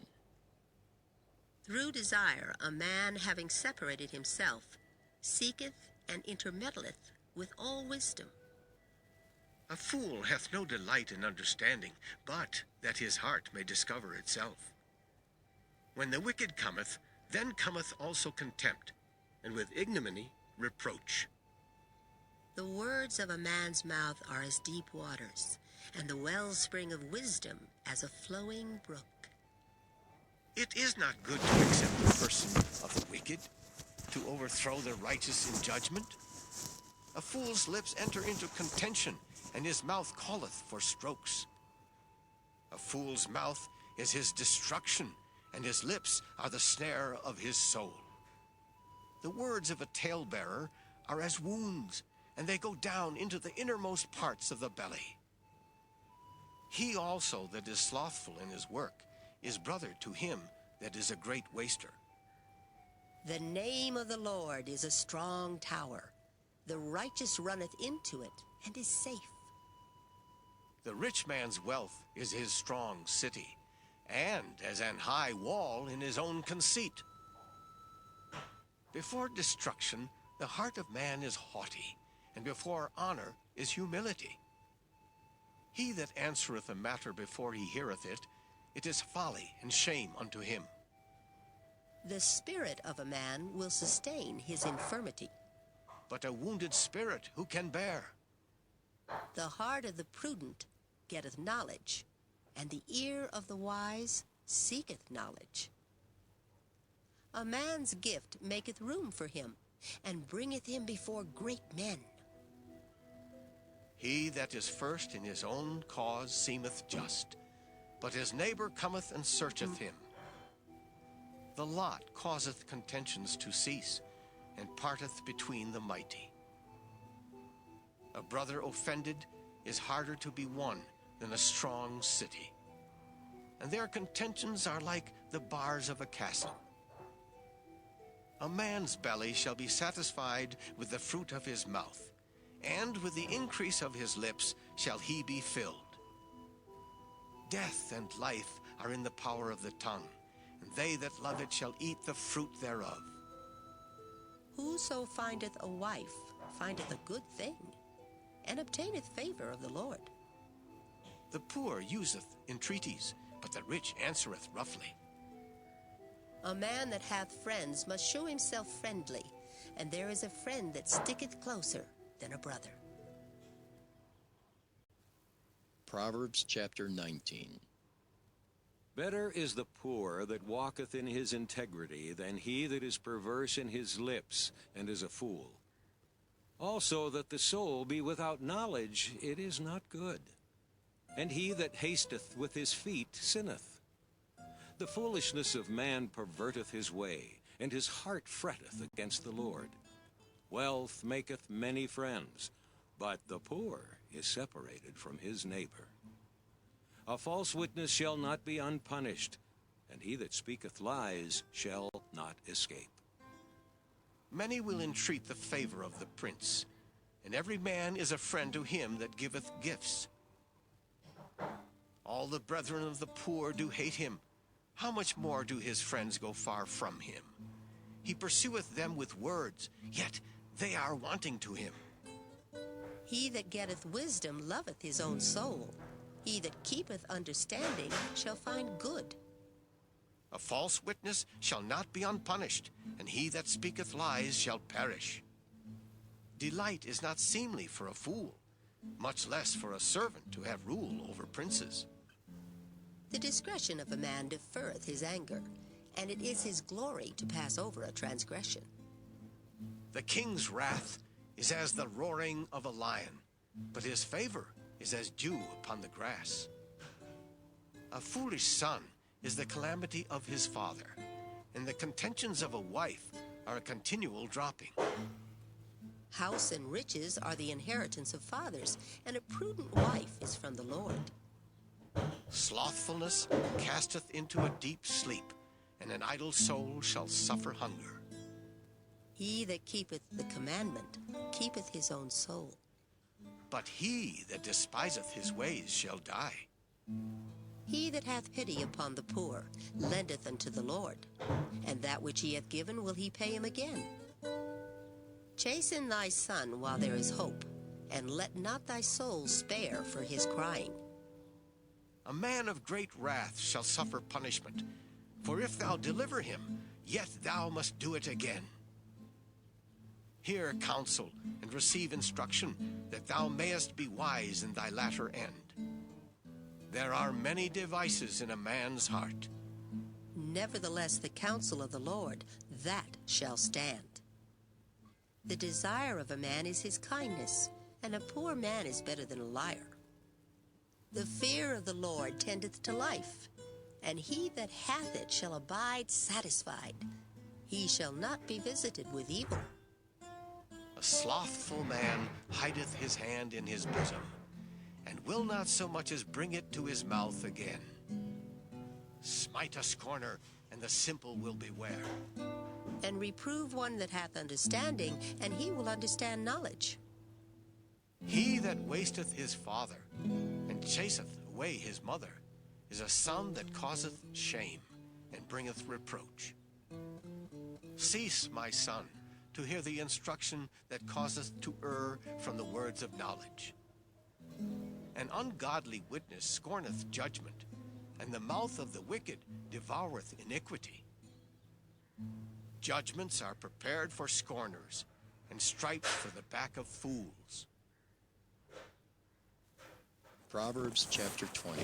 Through desire a man, having separated himself, seeketh and intermeddleth with all wisdom. A fool hath no delight in understanding, but that his heart may discover itself. When the wicked cometh, then cometh also contempt, and with ignominy reproach. The words of a man's mouth are as deep waters, and the wellspring of wisdom as a flowing brook. It is not good to accept the person of the wicked, to overthrow the righteous in judgment. A fool's lips enter into contention, and his mouth calleth for strokes. A fool's mouth is his destruction, and his lips are the snare of his soul. The words of a talebearer are as wounds, and they go down into the innermost parts of the belly. He also that is slothful in his work is brother to him that is a great waster. The name of the Lord is a strong tower. The righteous runneth into it and is safe. The rich man's wealth is his strong city, and as an high wall in his own conceit. Before destruction, the heart of man is haughty, and before honor is humility. He that answereth a matter before he heareth it, it is folly and shame unto him. The spirit of a man will sustain his infirmity. But a wounded spirit who can bear? The heart of the prudent getteth knowledge, and the ear of the wise seeketh knowledge. A man's gift maketh room for him, and bringeth him before great men. He that is first in his own cause seemeth just, but his neighbor cometh and searcheth him. The lot causeth contentions to cease, and parteth between the mighty. A brother offended is harder to be won than a strong city, and their contentions are like the bars of a castle. A man's belly shall be satisfied with the fruit of his mouth, and with the increase of his lips shall he be filled. Death and life are in the power of the tongue, and they that love it shall eat the fruit thereof. Whoso findeth a wife findeth a good thing, and obtaineth favor of the Lord. The poor useth entreaties, but the rich answereth roughly. A man that hath friends must show himself friendly, and there is a friend that sticketh closer than a brother. Proverbs chapter 19. Better is the poor that walketh in his integrity than he that is perverse in his lips and is a fool. Also that the soul be without knowledge, it is not good. And he that hasteth with his feet sinneth. The foolishness of man perverteth his way, and his heart fretteth against the Lord. Wealth maketh many friends, but the poor is separated from his neighbor. A false witness shall not be unpunished, and he that speaketh lies shall not escape. Many will entreat the favor of the prince, and every man is a friend to him that giveth gifts. All the brethren of the poor do hate him. How much more do his friends go far from him? He pursueth them with words, yet they are wanting to him. He that getteth wisdom loveth his own soul. He that keepeth understanding shall find good. A false witness shall not be unpunished, and he that speaketh lies shall perish. Delight is not seemly for a fool, much less for a servant to have rule over princes. The discretion of a man deferreth his anger, and it is his glory to pass over a transgression. The king's wrath is as the roaring of a lion, but his favor is as dew upon the grass. A foolish son is the calamity of his father, and the contentions of a wife are a continual dropping. House and riches are the inheritance of fathers, and a prudent wife is from the Lord. Slothfulness casteth into a deep sleep, and an idle soul shall suffer hunger. He that keepeth the commandment keepeth his own soul. But he that despiseth his ways shall die. He that hath pity upon the poor lendeth unto the Lord, and that which he hath given will he pay him again. Chasten thy son while there is hope, and let not thy soul spare for his crying. A man of great wrath shall suffer punishment, for if thou deliver him, yet thou must do it again. Hear counsel, and receive instruction, that thou mayest be wise in thy latter end. There are many devices in a man's heart. Nevertheless, the counsel of the Lord, that shall stand. The desire of a man is his kindness, and a poor man is better than a liar. The fear of the Lord tendeth to life, and he that hath it shall abide satisfied. he shall not be visited with evil. A slothful man hideth his hand in his bosom, and will not so much as bring it to his mouth again. Smite a scorner, and the simple will beware. And reprove one that hath understanding, and he will understand knowledge. He that wasteth his father, and chaseth away his mother, is a son that causeth shame, and bringeth reproach. Cease, my son, to hear the instruction that causeth to err from the words of knowledge. An ungodly witness scorneth judgment, and the mouth of the wicked devoureth iniquity. Judgments are prepared for scorners, and stripes for the back of fools. Proverbs chapter 20.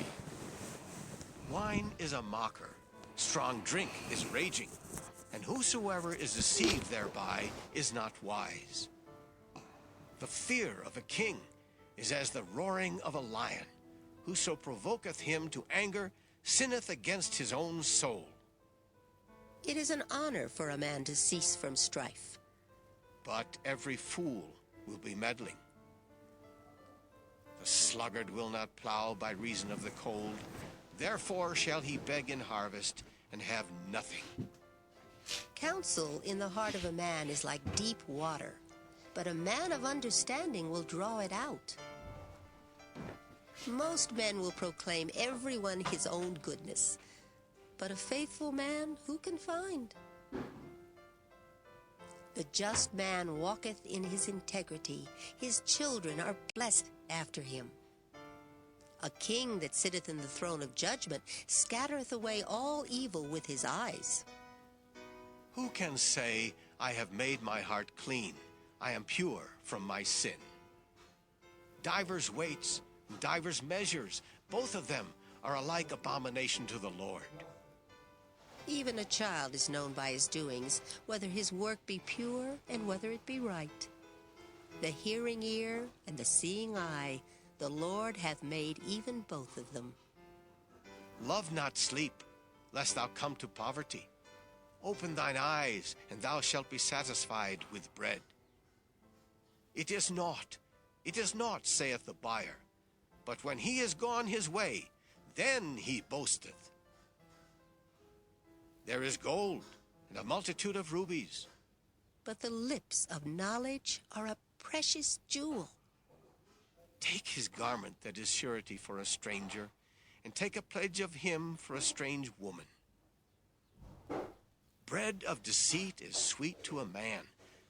Wine is a mocker, strong drink is raging, and whosoever is deceived thereby is not wise. The fear of a king is as the roaring of a lion. Whoso provoketh him to anger sinneth against his own soul. It is an honor for a man to cease from strife. But every fool will be meddling. The sluggard will not plow by reason of the cold. Therefore shall he beg in harvest and have nothing. Counsel in the heart of a man is like deep water, but a man of understanding will draw it out. Most men will proclaim everyone his own goodness, but a faithful man who can find? The just man walketh in his integrity. His children are blessed after him. A king that sitteth in the throne of judgment scattereth away all evil with his eyes. Who can say, I have made my heart clean, I am pure from my sin? Divers weights, and divers measures, both of them are alike abomination to the Lord. Even a child is known by his doings, whether his work be pure and whether it be right. The hearing ear and the seeing eye, the Lord hath made even both of them. Love not sleep, lest thou come to poverty. Open thine eyes, and thou shalt be satisfied with bread. It is naught, saith the buyer. But when he is gone his way, then he boasteth. There is gold, and a multitude of rubies. But the lips of knowledge are a precious jewel. Take his garment that is surety for a stranger, and take a pledge of him for a strange woman. Bread of deceit is sweet to a man,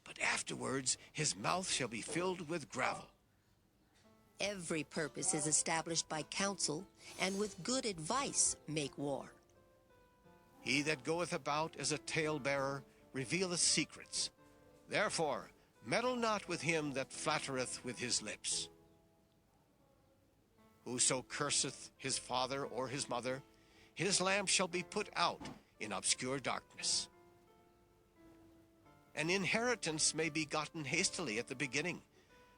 but afterwards his mouth shall be filled with gravel. Every purpose is established by counsel, and with good advice make war. He that goeth about as a talebearer revealeth secrets. Therefore, meddle not with him that flattereth with his lips. Whoso curseth his father or his mother, his lamp shall be put out in obscure darkness. An inheritance may be gotten hastily at the beginning,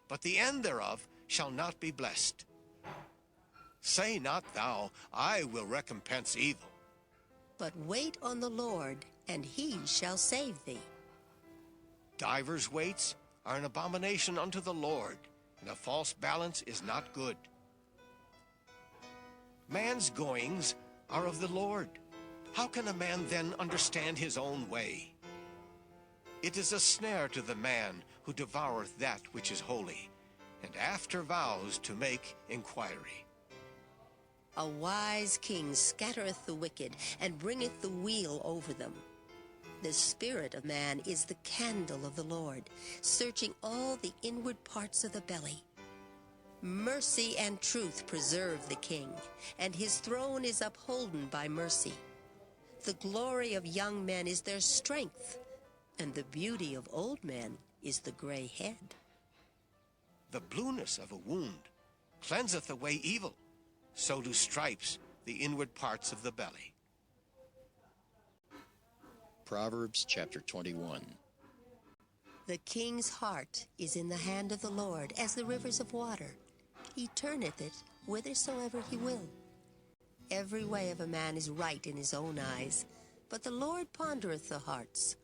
but the end thereof shall not be blessed. Say not thou, I will recompense evil. But wait on the Lord, and he shall save thee. Divers weights are an abomination unto the Lord, and a false balance is not good. Man's goings are of the Lord. How can a man then understand his own way? It is a snare to the man who devoureth that which is holy, and after vows to make inquiry. A wise king scattereth the wicked, and bringeth the weal over them. The spirit of man is the candle of the Lord, searching all the inward parts of the belly. Mercy and truth preserve the king, and his throne is upholden by mercy. The glory of young men is their strength, and the beauty of old men is the gray head. The blueness of a wound cleanseth away evil, so do stripes the inward parts of the belly. Proverbs chapter 21. The king's heart is in the hand of the Lord, as the rivers of water. He turneth it whithersoever he will. Every way of a man is right in his own eyes, but the Lord pondereth the hearts.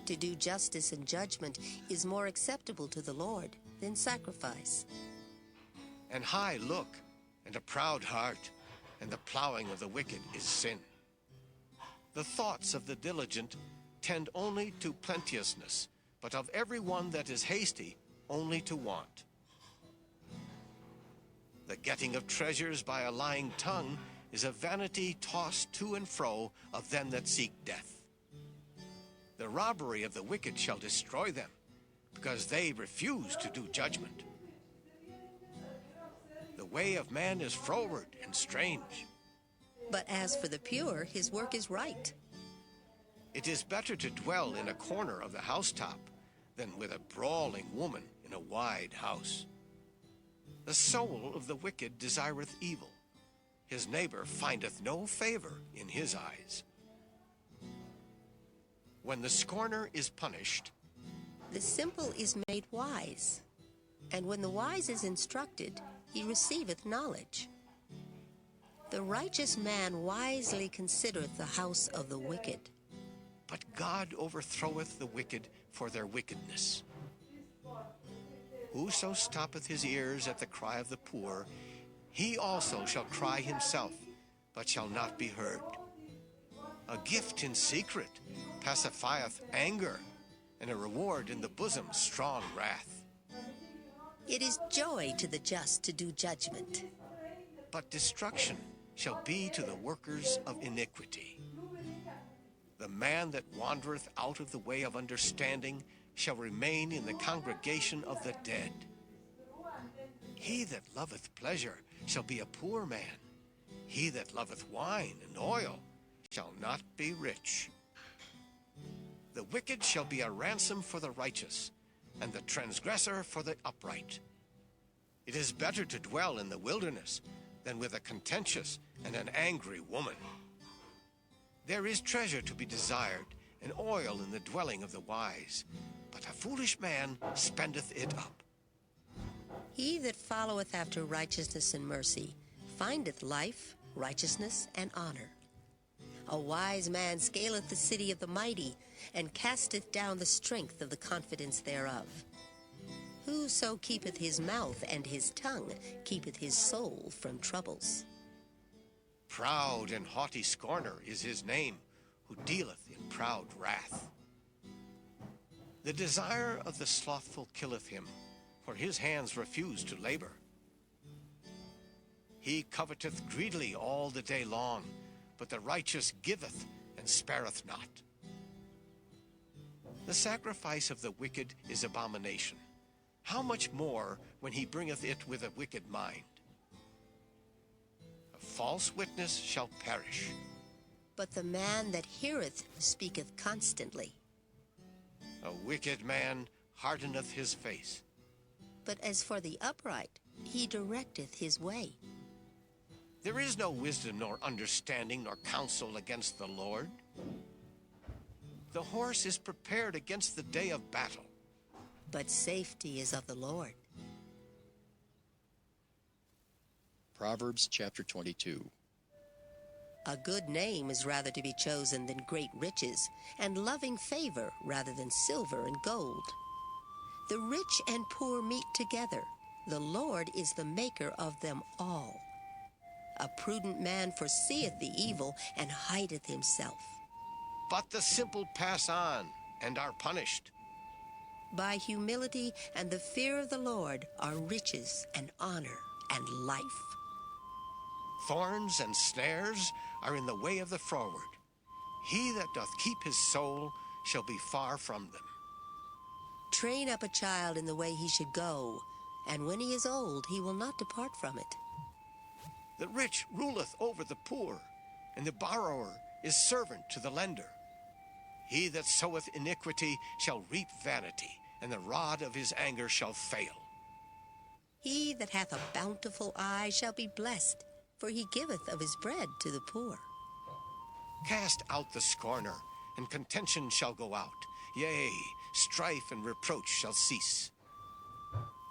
To do justice and judgment is more acceptable to the Lord than sacrifice. An high look and a proud heart, and the plowing of the wicked is sin. The thoughts of the diligent tend only to plenteousness, but of every one that is hasty, only to want. The getting of treasures by a lying tongue is a vanity tossed to and fro of them that seek death. The robbery of the wicked shall destroy them, because they refuse to do judgment. The way of man is froward and strange. But as for the pure, his work is right. It is better to dwell in a corner of the housetop than with a brawling woman in a wide house. The soul of the wicked desireth evil. His neighbor findeth no favor in his eyes. When the scorner is punished, The simple is made wise, and when the wise is instructed, he receiveth knowledge. The righteous man wisely considereth the house of the wicked. but God overthroweth the wicked for their wickedness. Whoso stoppeth his ears at the cry of the poor, he also shall cry himself, but shall not be heard. A gift in secret pacifieth anger, and a reward in the bosom strong wrath. It is joy to the just to do judgment. But destruction shall be to the workers of iniquity. The man that wandereth out of the way of understanding shall remain in the congregation of the dead. He that loveth pleasure shall be a poor man. He that loveth wine and oil shall not be rich. The wicked shall be a ransom for the righteous, and the transgressor for the upright. It is better to dwell in the wilderness than with a contentious and an angry woman. There is treasure to be desired, and oil in the dwelling of the wise, but a foolish man spendeth it up. He that followeth after righteousness and mercy findeth life, righteousness, and honor. A wise man scaleth the city of the mighty, and casteth down the strength of the confidence thereof. Whoso keepeth his mouth and his tongue keepeth his soul from troubles. Proud and haughty scorner is his name, who dealeth in proud wrath. The desire of the slothful killeth him, for his hands refuse to labor. He coveteth greedily all the day long, but the righteous giveth and spareth not. The sacrifice of the wicked is abomination. How much more when he bringeth it with a wicked mind? A false witness shall perish. But the man that heareth speaketh constantly. A wicked man hardeneth his face. But as for the upright, he directeth his way. There is no wisdom nor understanding nor counsel against the Lord. The horse is prepared against the day of battle, But safety is of the Lord. Proverbs chapter 22. A good name is rather to be chosen than great riches, and loving favor rather than silver and gold. The rich and poor meet together. The Lord is the maker of them all. A prudent man foreseeth the evil and hideth himself. but the simple pass on and are punished. By humility and the fear of the Lord are riches and honor and life. Thorns and snares are in the way of the froward. He that doth keep his soul shall be far from them. Train up a child in the way he should go, and when he is old, he will not depart from it. The rich ruleth over the poor, and the borrower is servant to the lender. He that soweth iniquity shall reap vanity, and the rod of his anger shall fail. He that hath a bountiful eye shall be blessed, for he giveth of his bread to the poor. Cast out the scorner, and contention shall go out. Yea, strife and reproach shall cease.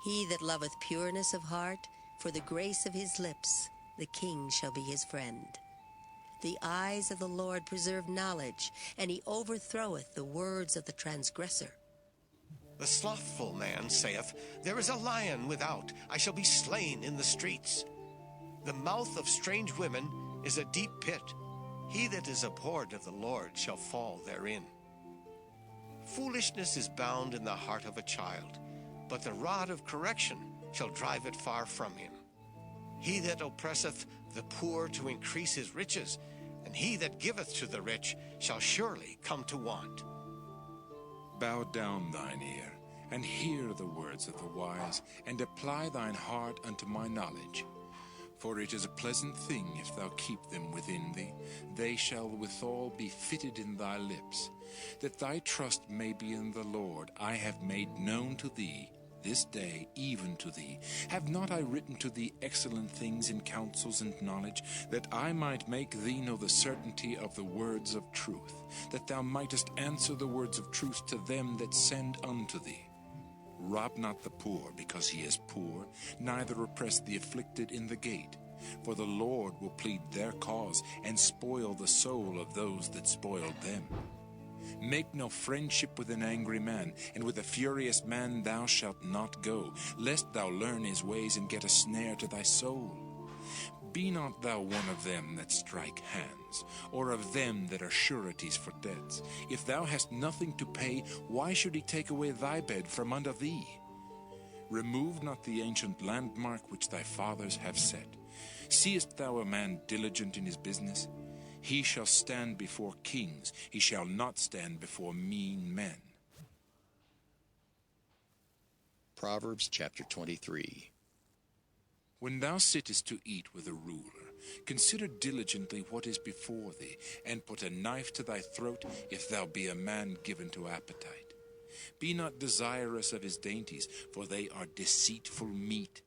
He that loveth pureness of heart, for the grace of his lips, the king shall be his friend. The eyes of the Lord preserve knowledge, and he overthroweth the words of the transgressor. The slothful man saith, There is a lion without, I shall be slain in the streets. The mouth of strange women is a deep pit. He that is abhorred of the Lord shall fall therein. Foolishness is bound in the heart of a child, but the rod of correction shall drive it far from him. He that oppresseth the poor to increase his riches, and he that giveth to the rich shall surely come to want. Bow down thine ear, and hear the words of the wise, and apply thine heart unto my knowledge. For it is a pleasant thing if thou keep them within thee. They shall withal be fitted in thy lips. That thy trust may be in the Lord, I have made known to thee this day, even to thee. Have not I written to thee excellent things in counsels and knowledge, that I might make thee know the certainty of the words of truth, that thou mightest answer the words of truth to them that send unto thee? Rob not the poor because he is poor, neither oppress the afflicted in the gate. For the Lord will plead their cause, and spoil the soul of those that spoiled them. Make no friendship with an angry man, and with a furious man thou shalt not go, lest thou learn his ways and get a snare to thy soul. Be not thou one of them that strike hands, or of them that are sureties for debts. If thou hast nothing to pay, why should he take away thy bed from under thee? Remove not the ancient landmark which thy fathers have set. Seest thou a man diligent in his business? He shall stand before kings, he shall not stand before mean men. Proverbs chapter 23. When thou sittest to eat with a ruler, consider diligently what is before thee, and put a knife to thy throat, if thou be a man given to appetite. Be not desirous of his dainties, for they are deceitful meat.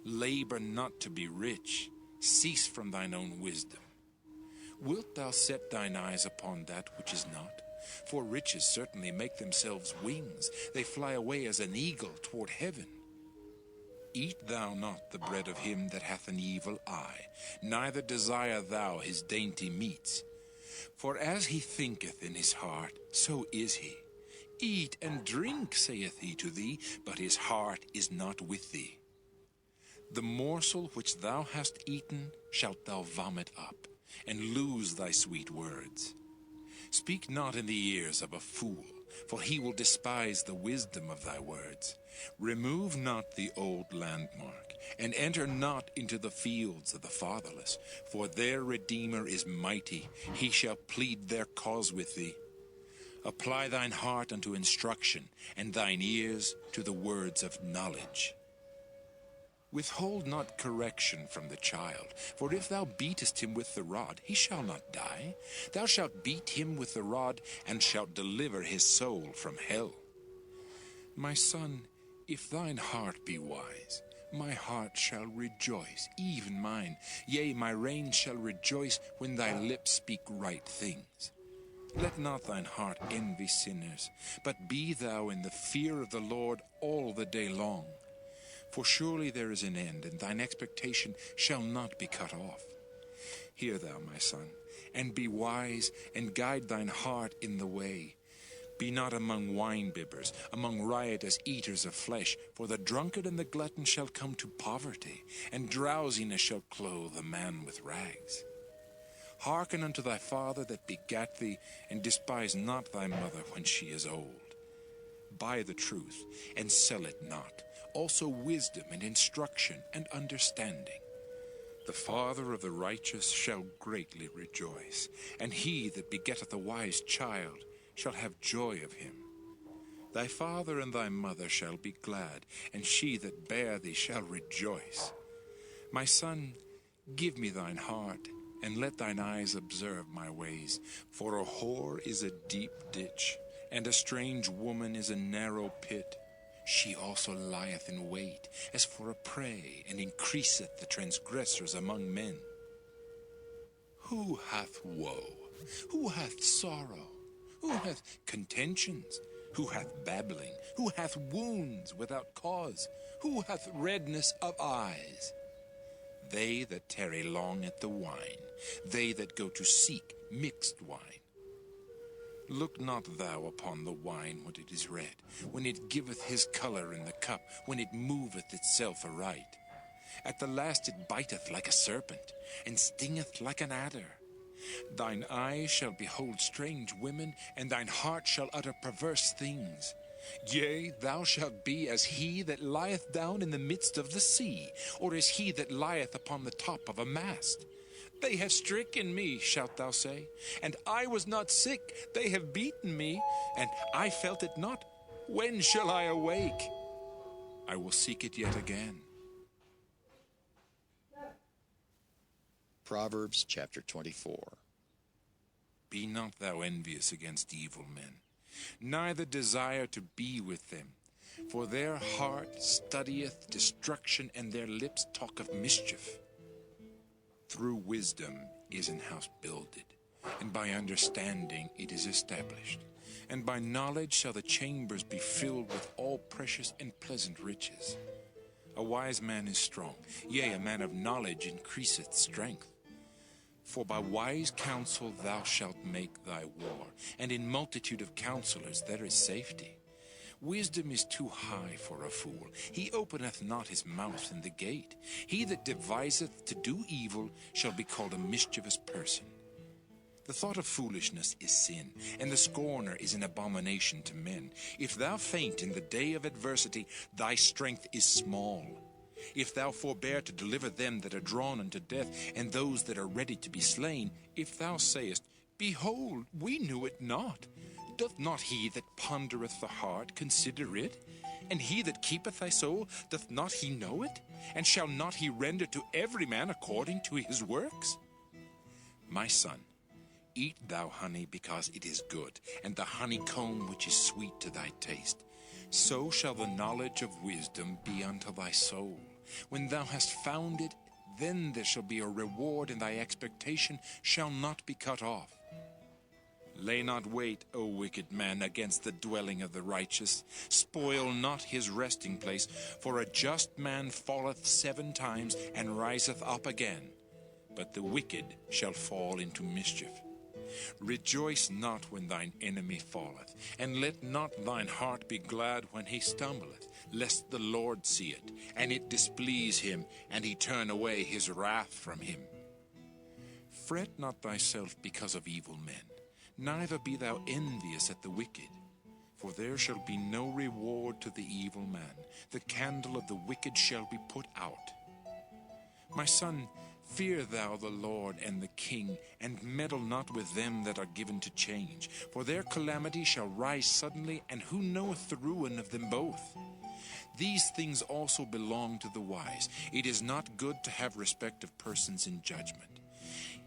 Labor not to be rich. Cease from thine own wisdom. Wilt thou set thine eyes upon that which is not? For riches certainly make themselves wings. They fly away as an eagle toward heaven. Eat thou not the bread of him that hath an evil eye, neither desire thou his dainty meats. For as he thinketh in his heart, so is he. Eat and drink, saith he to thee, but his heart is not with thee. The morsel which thou hast eaten shalt thou vomit up, and lose thy sweet words. Speak not in the ears of a fool, for he will despise the wisdom of thy words. Remove not the old landmark, and enter not into the fields of the fatherless, for their Redeemer is mighty, he shall plead their cause with thee. Apply thine heart unto instruction, and thine ears to the words of knowledge. Withhold not correction from the child, for if thou beatest him with the rod, he shall not die. Thou shalt beat him with the rod, and shalt deliver his soul from hell. My son, if thine heart be wise, my heart shall rejoice, even mine. Yea, my reins shall rejoice when thy lips speak right things. Let not thine heart envy sinners, but be thou in the fear of the Lord all the day long. For surely there is an end, and thine expectation shall not be cut off. Hear thou, my son, and be wise, and guide thine heart in the way. Be not among wine-bibbers, among riotous eaters of flesh, for the drunkard and the glutton shall come to poverty, and drowsiness shall clothe a man with rags. Hearken unto thy father that begat thee, and despise not thy mother when she is old. Buy the truth, and sell it not, also wisdom and instruction and understanding. The father of the righteous shall greatly rejoice, and he that begetteth a wise child shall have joy of him. Thy father and thy mother shall be glad, and she that bare thee shall rejoice. My son, give me thine heart, and let thine eyes observe my ways. For a whore is a deep ditch, and a strange woman is a narrow pit. She also lieth in wait as for a prey, and increaseth the transgressors among men. Who hath woe? Who hath sorrow? Who hath contentions? Who hath babbling? Who hath wounds without cause? Who hath redness of eyes? they that tarry long at the wine, they that go to seek mixed wine. Look not thou upon the wine when it is red, when it giveth his colour in the cup, when it moveth itself aright. At the last it biteth like a serpent, and stingeth like an adder. Thine eyes shall behold strange women, and thine heart shall utter perverse things. Yea, thou shalt be as he that lieth down in the midst of the sea, or as he that lieth upon the top of a mast. They have stricken me, shalt thou say, and I was not sick. They have beaten me, and I felt it not. When shall I awake? I will seek it yet again. Proverbs chapter 24. Be not thou envious against evil men, neither desire to be with them. For their heart studieth destruction, and their lips talk of mischief. Through wisdom is an house builded, and by understanding it is established. And by knowledge shall the chambers be filled with all precious and pleasant riches. A wise man is strong, yea, a man of knowledge increaseth strength. For by wise counsel thou shalt make thy war, and in multitude of counselors there is safety. Wisdom is too high for a fool. He openeth not his mouth in the gate. He that deviseth to do evil shall be called a mischievous person. The thought of foolishness is sin, and the scorner is an abomination to men. If thou faint in the day of adversity, thy strength is small. If thou forbear to deliver them that are drawn unto death, and those that are ready to be slain, if thou sayest, Behold, we knew it not, doth not he that pondereth the heart consider it? And he that keepeth thy soul, doth not he know it? And shall not he render to every man according to his works? My son, eat thou honey, because it is good, and the honeycomb which is sweet to thy taste. So shall the knowledge of wisdom be unto thy soul. When thou hast found it, then there shall be a reward, and thy expectation shall not be cut off. Lay not wait, O wicked man, against the dwelling of the righteous. Spoil not his resting place, for a just man falleth 7 times, and riseth up again. But the wicked shall fall into mischief. Rejoice not when thine enemy falleth, and let not thine heart be glad when he stumbleth, lest the Lord see it, and it displease him, and he turn away his wrath from him. Fret not thyself because of evil men, neither be thou envious at the wicked, for there shall be no reward to the evil man. The candle of the wicked shall be put out. My son, fear thou the Lord and the king, and meddle not with them that are given to change. For their calamity shall rise suddenly, and who knoweth the ruin of them both? These things also belong to the wise. It is not good to have respect of persons in judgment.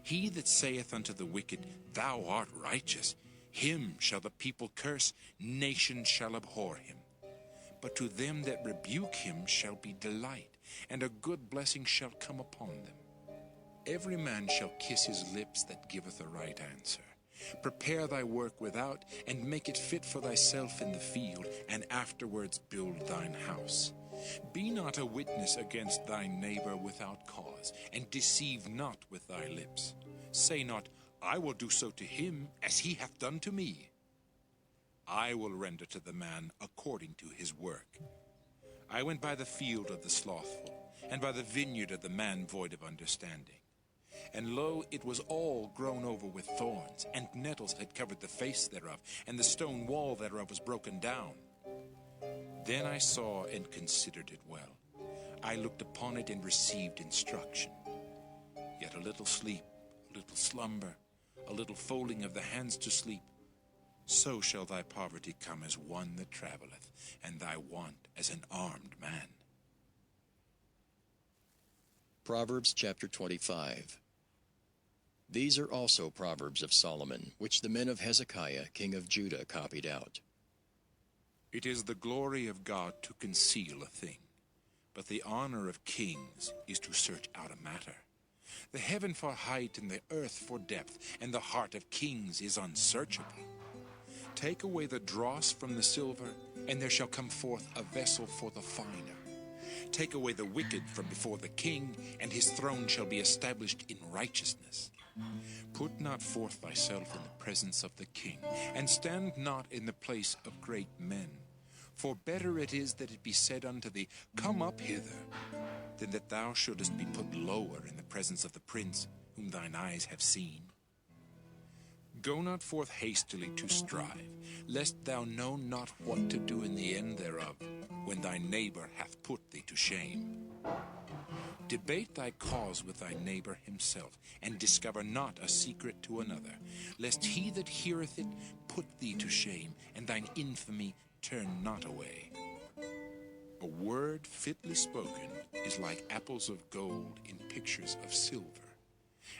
He that saith unto the wicked, Thou art righteous, him shall the people curse, nations shall abhor him. But to them that rebuke him shall be delight, and a good blessing shall come upon them. Every man shall kiss his lips that giveth a right answer. Prepare thy work without, and make it fit for thyself in the field, and afterwards build thine house. Be not a witness against thy neighbor without cause, and deceive not with thy lips. Say not, I will do so to him as he hath done to me. I will render to the man according to his work. I went by the field of the slothful, and by the vineyard of the man void of understanding. And lo, it was all grown over with thorns, and nettles had covered the face thereof, and the stone wall thereof was broken down. Then I saw and considered it well. I looked upon it and received instruction. Yet a little sleep, a little slumber, a little folding of the hands to sleep, so shall thy poverty come as one that travelleth, and thy want as an armed man. Proverbs chapter 25. These are also Proverbs of Solomon, which the men of Hezekiah, king of Judah, copied out. It is the glory of God to conceal a thing, but the honor of kings is to search out a matter. The heaven for height and the earth for depth, and the heart of kings is unsearchable. Take away the dross from the silver, and there shall come forth a vessel for the finer. Take away the wicked from before the king, and his throne shall be established in righteousness. Put not forth thyself in the presence of the king, and stand not in the place of great men. For better it is that it be said unto thee, Come up hither, than that thou shouldest be put lower in the presence of the prince whom thine eyes have seen. Go not forth hastily to strive, lest thou know not what to do in the end thereof, when thy neighbor hath put thee to shame. Debate thy cause with thy neighbor himself, and discover not a secret to another, lest he that heareth it put thee to shame, and thine infamy turn not away. A word fitly spoken is like apples of gold in pictures of silver.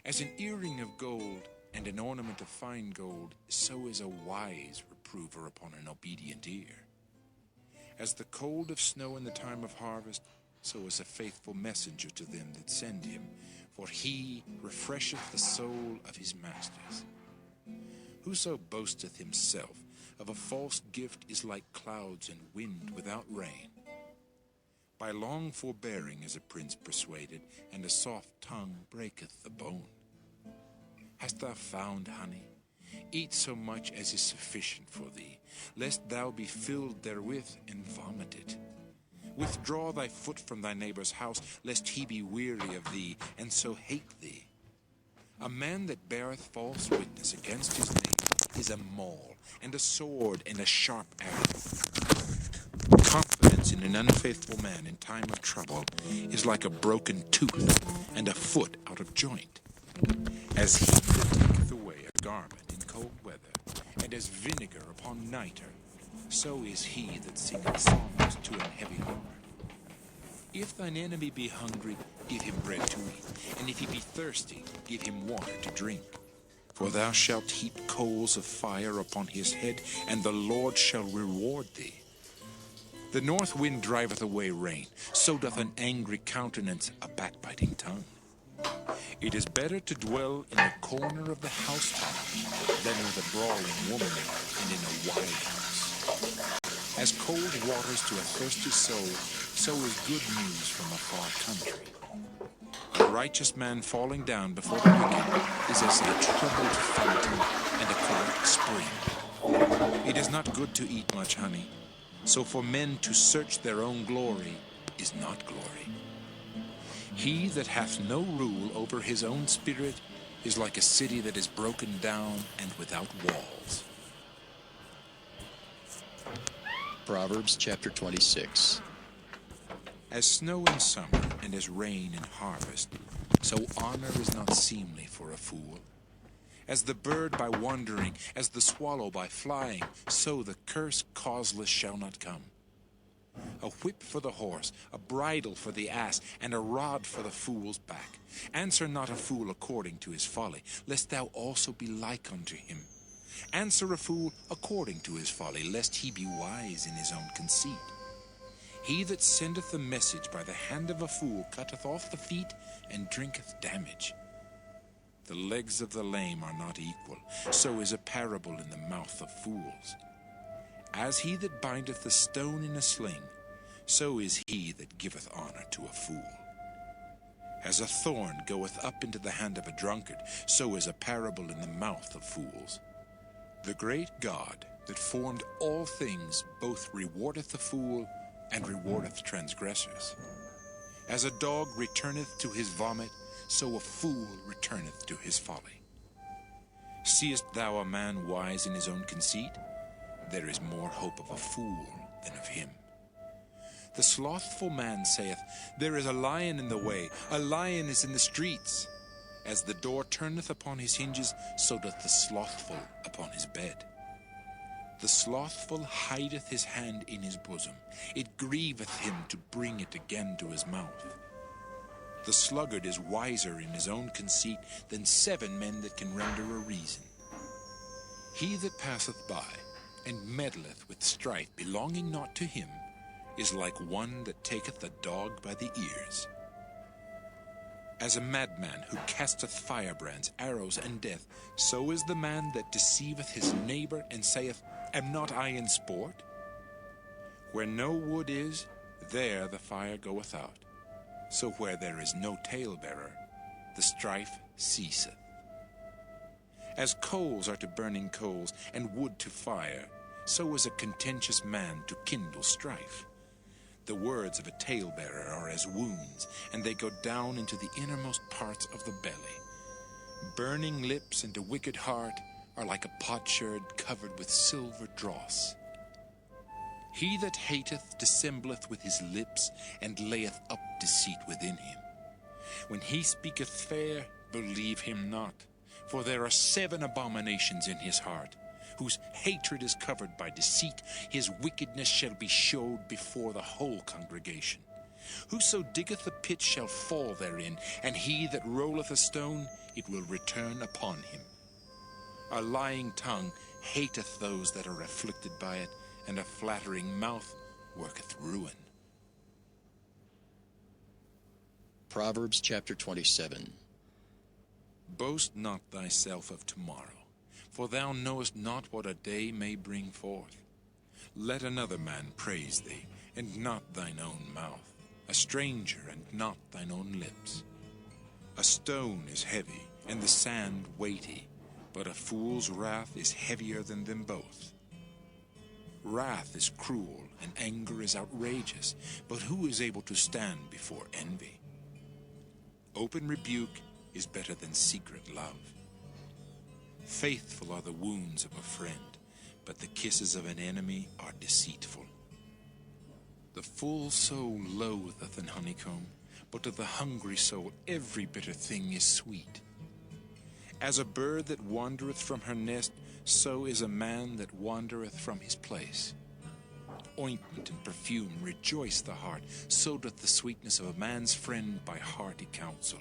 As an earring of gold and an ornament of fine gold, so is a wise reprover upon an obedient ear. As the cold of snow in the time of harvest, so is a faithful messenger to them that send him, for he refresheth the soul of his masters. Whoso boasteth himself of a false gift is like clouds and wind without rain. By long forbearing is a prince persuaded, and a soft tongue breaketh the bone. Hast thou found honey? Eat so much as is sufficient for thee, lest thou be filled therewith and vomit it. Withdraw thy foot from thy neighbor's house, lest he be weary of thee, and so hate thee. A man that beareth false witness against his neighbor is a maul, and a sword, and a sharp arrow. Confidence in an unfaithful man in time of trouble is like a broken tooth, and a foot out of joint. As he that taketh away a garment in cold weather, and as vinegar upon nitre, so is he that singeth psalms to an heavy heart. If thine enemy be hungry, give him bread to eat, and if he be thirsty, give him water to drink. For thou shalt heap coals of fire upon his head, and the Lord shall reward thee. The north wind driveth away rain, so doth an angry countenance a backbiting tongue. It is better to dwell in the corner of the housetop than with a brawling woman and in a wide house. As cold waters to a thirsty soul, so is good news from a far country. A righteous man falling down before the wicked is as a troubled fountain and a corrupt spring. It is not good to eat much honey, so for men to search their own glory is not glory. He that hath no rule over his own spirit is like a city that is broken down and without walls. Proverbs chapter 26. As snow in summer and as rain in harvest, so honor is not seemly for a fool. As the bird by wandering, as the swallow by flying, so the curse causeless shall not come. A whip for the horse, a bridle for the ass, and a rod for the fool's back. Answer not a fool according to his folly, lest thou also be like unto him. Answer a fool according to his folly, lest he be wise in his own conceit. He that sendeth a message by the hand of a fool cutteth off the feet and drinketh damage. The legs of the lame are not equal, so is a parable in the mouth of fools. As he that bindeth a stone in a sling, so is he that giveth honor to a fool. As a thorn goeth up into the hand of a drunkard, so is a parable in the mouth of fools. The great God that formed all things both rewardeth the fool and rewardeth transgressors. As a dog returneth to his vomit, so a fool returneth to his folly. Seest thou a man wise in his own conceit? There is more hope of a fool than of him. The slothful man saith, There is a lion in the way, a lion is in the streets. As the door turneth upon his hinges, so doth the slothful upon his bed. The slothful hideth his hand in his bosom. It grieveth him to bring it again to his mouth. The sluggard is wiser in his own conceit than 7 men that can render a reason. He that passeth by, and meddleth with strife belonging not to him, is like one that taketh a dog by the ears. As a madman who casteth firebrands, arrows, and death, so is the man that deceiveth his neighbor, and saith, Am not I in sport? Where no wood is, there the fire goeth out. So where there is no talebearer, the strife ceaseth. As coals are to burning coals, and wood to fire, so is a contentious man to kindle strife. The words of a talebearer are as wounds, and they go down into the innermost parts of the belly. Burning lips and a wicked heart are like a potsherd covered with silver dross. He that hateth dissembleth with his lips, and layeth up deceit within him. When he speaketh fair, believe him not, for there are 7 abominations in his heart, whose hatred is covered by deceit. His wickedness shall be showed before the whole congregation. Whoso diggeth a pit shall fall therein, and he that rolleth a stone, it will return upon him. A lying tongue hateth those that are afflicted by it, and a flattering mouth worketh ruin. Proverbs chapter 27. Boast not thyself of tomorrow, for thou knowest not what a day may bring forth. Let another man praise thee, and not thine own mouth, a stranger, and not thine own lips. A stone is heavy, and the sand weighty, but a fool's wrath is heavier than them both. Wrath is cruel, and anger is outrageous, but who is able to stand before envy? Open rebuke is better than secret love. Faithful are the wounds of a friend, but the kisses of an enemy are deceitful. The full soul loatheth an honeycomb, but to the hungry soul every bitter thing is sweet. As a bird that wandereth from her nest, so is a man that wandereth from his place. Ointment and perfume rejoice the heart, so doth the sweetness of a man's friend by hearty counsel.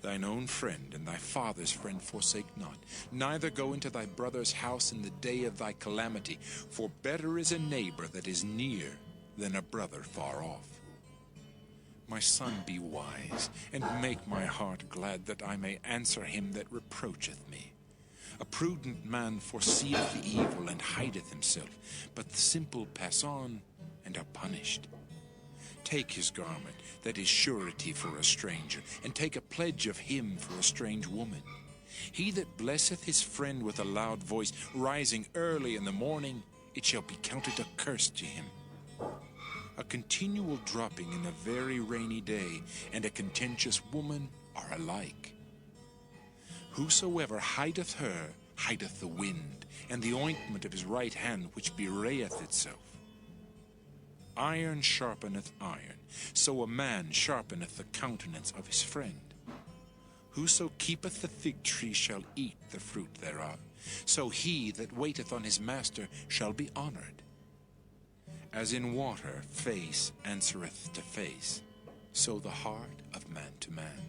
Thine own friend and thy father's friend forsake not, neither go into thy brother's house in the day of thy calamity, for better is a neighbor that is near than a brother far off. My son, be wise, and make my heart glad, that I may answer him that reproacheth me. A prudent man foreseeth evil and hideth himself, but the simple pass on and are punished. Take his garment, that is surety for a stranger, and take a pledge of him for a strange woman. He that blesseth his friend with a loud voice, rising early in the morning, it shall be counted a curse to him. A continual dropping in a very rainy day, and a contentious woman are alike. Whosoever hideth her, hideth the wind, and the ointment of his right hand which bewrayeth itself. Iron sharpeneth iron, so a man sharpeneth the countenance of his friend. Whoso keepeth the fig tree shall eat the fruit thereof, so he that waiteth on his master shall be honored. As in water face answereth to face, so the heart of man to man.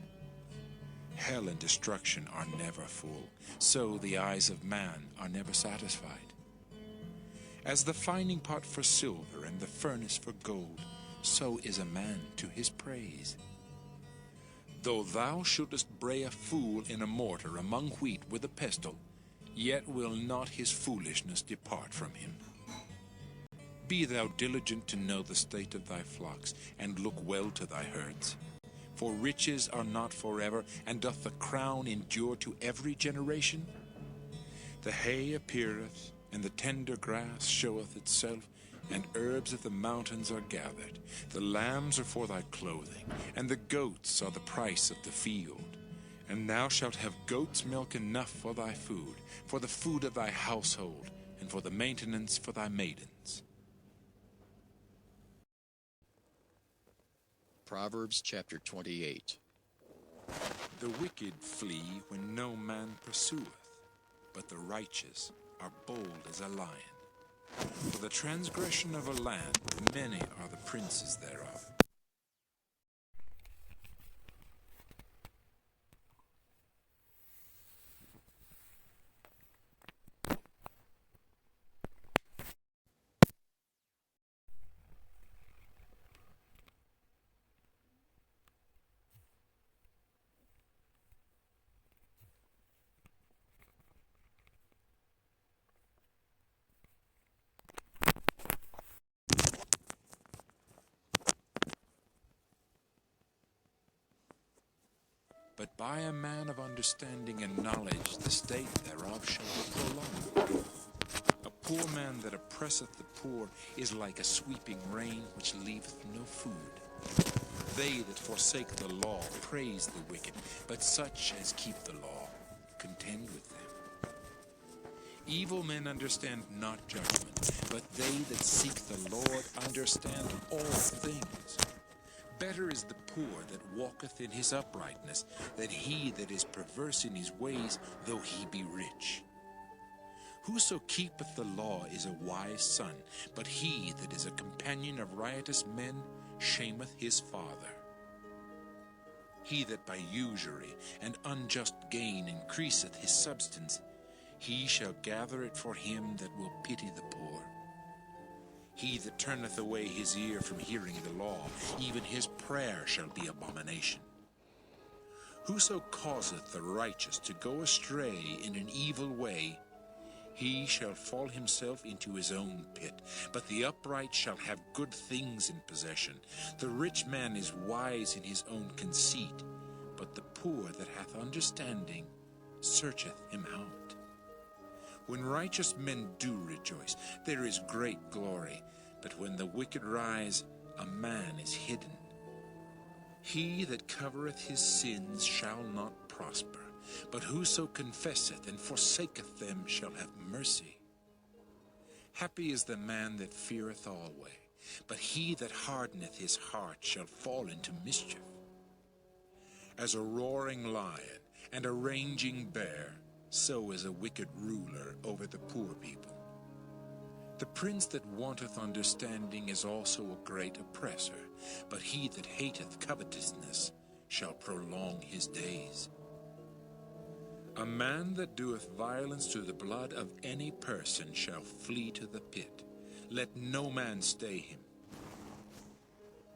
Hell and destruction are never full, so the eyes of man are never satisfied. As the finding pot for silver and the furnace for gold, so is a man to his praise. Though thou shouldest bray a fool in a mortar among wheat with a pestle, yet will not his foolishness depart from him. Be thou diligent to know the state of thy flocks, and look well to thy herds. For riches are not forever, and doth the crown endure to every generation? The hay appeareth, and the tender grass showeth itself, and herbs of the mountains are gathered. The lambs are for thy clothing, and the goats are the price of the field. And thou shalt have goat's milk enough for thy food, for the food of thy household, and for the maintenance for thy maidens. Proverbs chapter 28. The wicked flee when no man pursueth, but the righteous are bold as a lion. For the transgression of a land, many are the princes thereof. but by a man of understanding and knowledge the state thereof shall be prolonged. A poor man that oppresseth the poor is like a sweeping rain which leaveth no food. They that forsake the law praise the wicked, but such as keep the law contend with them. Evil men understand not judgment, but they that seek the Lord understand all things. Better is the poor that walketh in his uprightness than he that is perverse in his ways, though he be rich. Whoso keepeth the law is a wise son, but he that is a companion of riotous men shameth his father. He that by usury and unjust gain increaseth his substance, he shall gather it for him that will pity the poor. He that turneth away his ear from hearing the law, even his prayer shall be abomination. Whoso causeth the righteous to go astray in an evil way, he shall fall himself into his own pit, but the upright shall have good things in possession. The rich man is wise in his own conceit, but the poor that hath understanding searcheth him out. When righteous men do rejoice, there is great glory, but when the wicked rise, a man is hidden. He that covereth his sins shall not prosper, but whoso confesseth and forsaketh them shall have mercy. Happy is the man that feareth always, but he that hardeneth his heart shall fall into mischief. As a roaring lion and a raging bear, so is a wicked ruler over the poor people. The prince that wanteth understanding is also a great oppressor, but he that hateth covetousness shall prolong his days. A man that doeth violence to the blood of any person shall flee to the pit. Let no man stay him.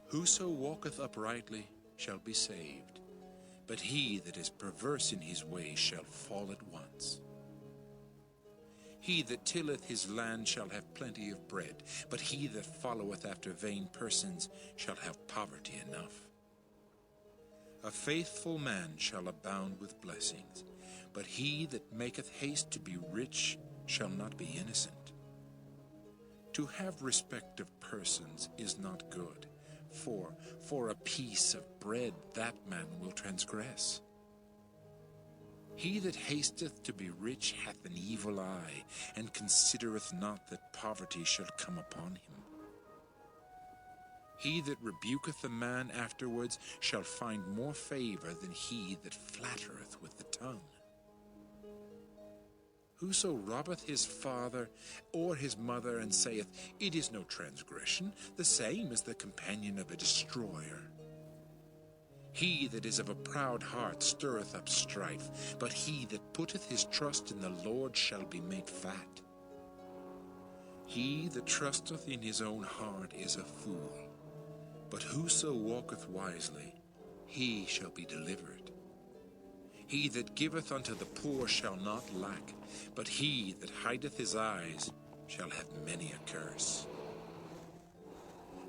Whoso walketh uprightly shall be saved, but he that is perverse in his ways shall fall at once. He that tilleth his land shall have plenty of bread, but he that followeth after vain persons shall have poverty enough. A faithful man shall abound with blessings, but he that maketh haste to be rich shall not be innocent. To have respect of persons is not good, for a piece of bread that man will transgress. He that hasteth to be rich hath an evil eye, and considereth not that poverty shall come upon him. He that rebuketh a man afterwards shall find more favor than he that flattereth with the tongue. Whoso robbeth his father or his mother, and saith, It is no transgression, the same is the companion of a destroyer. He that is of a proud heart stirreth up strife, but he that putteth his trust in the Lord shall be made fat. He that trusteth in his own heart is a fool, but whoso walketh wisely, he shall be delivered. He that giveth unto the poor shall not lack, but he that hideth his eyes shall have many a curse.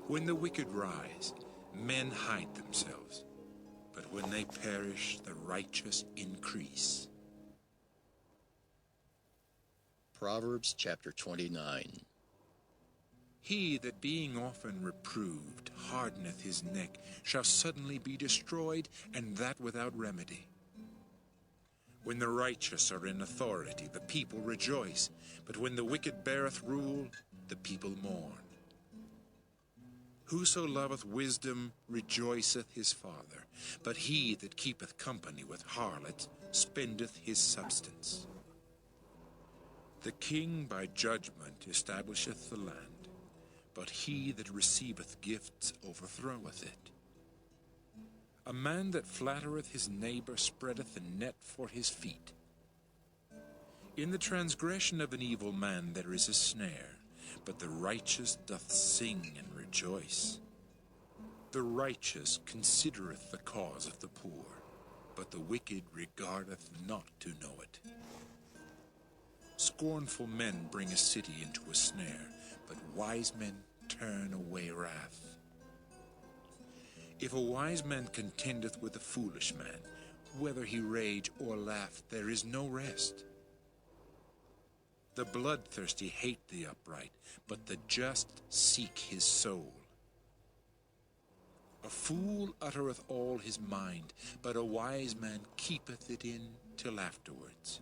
When the wicked rise, men hide themselves, but when they perish, the righteous increase. Proverbs chapter 29. He that being often reproved hardeneth his neck shall suddenly be destroyed, and that without remedy. When the righteous are in authority, the people rejoice, but when the wicked beareth rule, the people mourn. Whoso loveth wisdom rejoiceth his father, but he that keepeth company with harlots spendeth his substance. The king by judgment establisheth the land, but he that receiveth gifts overthroweth it. A man that flattereth his neighbor spreadeth a net for his feet. In the transgression of an evil man there is a snare, but the righteous doth sing and rejoice. The righteous considereth the cause of the poor, but the wicked regardeth not to know it. Scornful men bring a city into a snare, but wise men turn away wrath. If a wise man contendeth with a foolish man, whether he rage or laugh, there is no rest. The bloodthirsty hate the upright, but the just seek his soul. A fool uttereth all his mind, but a wise man keepeth it in till afterwards.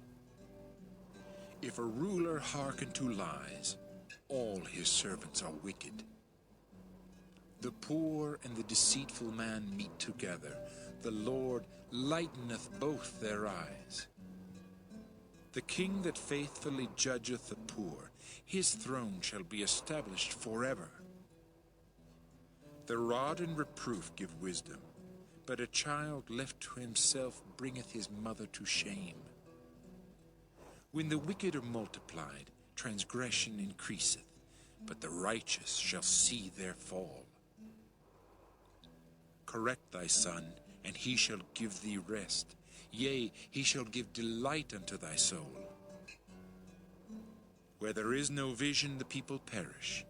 If a ruler hearken to lies, all his servants are wicked. The poor and the deceitful man meet together. The Lord lighteneth both their eyes. The king that faithfully judgeth the poor, his throne shall be established forever. The rod and reproof give wisdom, but a child left to himself bringeth his mother to shame. When the wicked are multiplied, transgression increaseth, but the righteous shall see their fall. Correct thy son, and he shall give thee rest. Yea, he shall give delight unto thy soul. Where there is no vision, the people perish,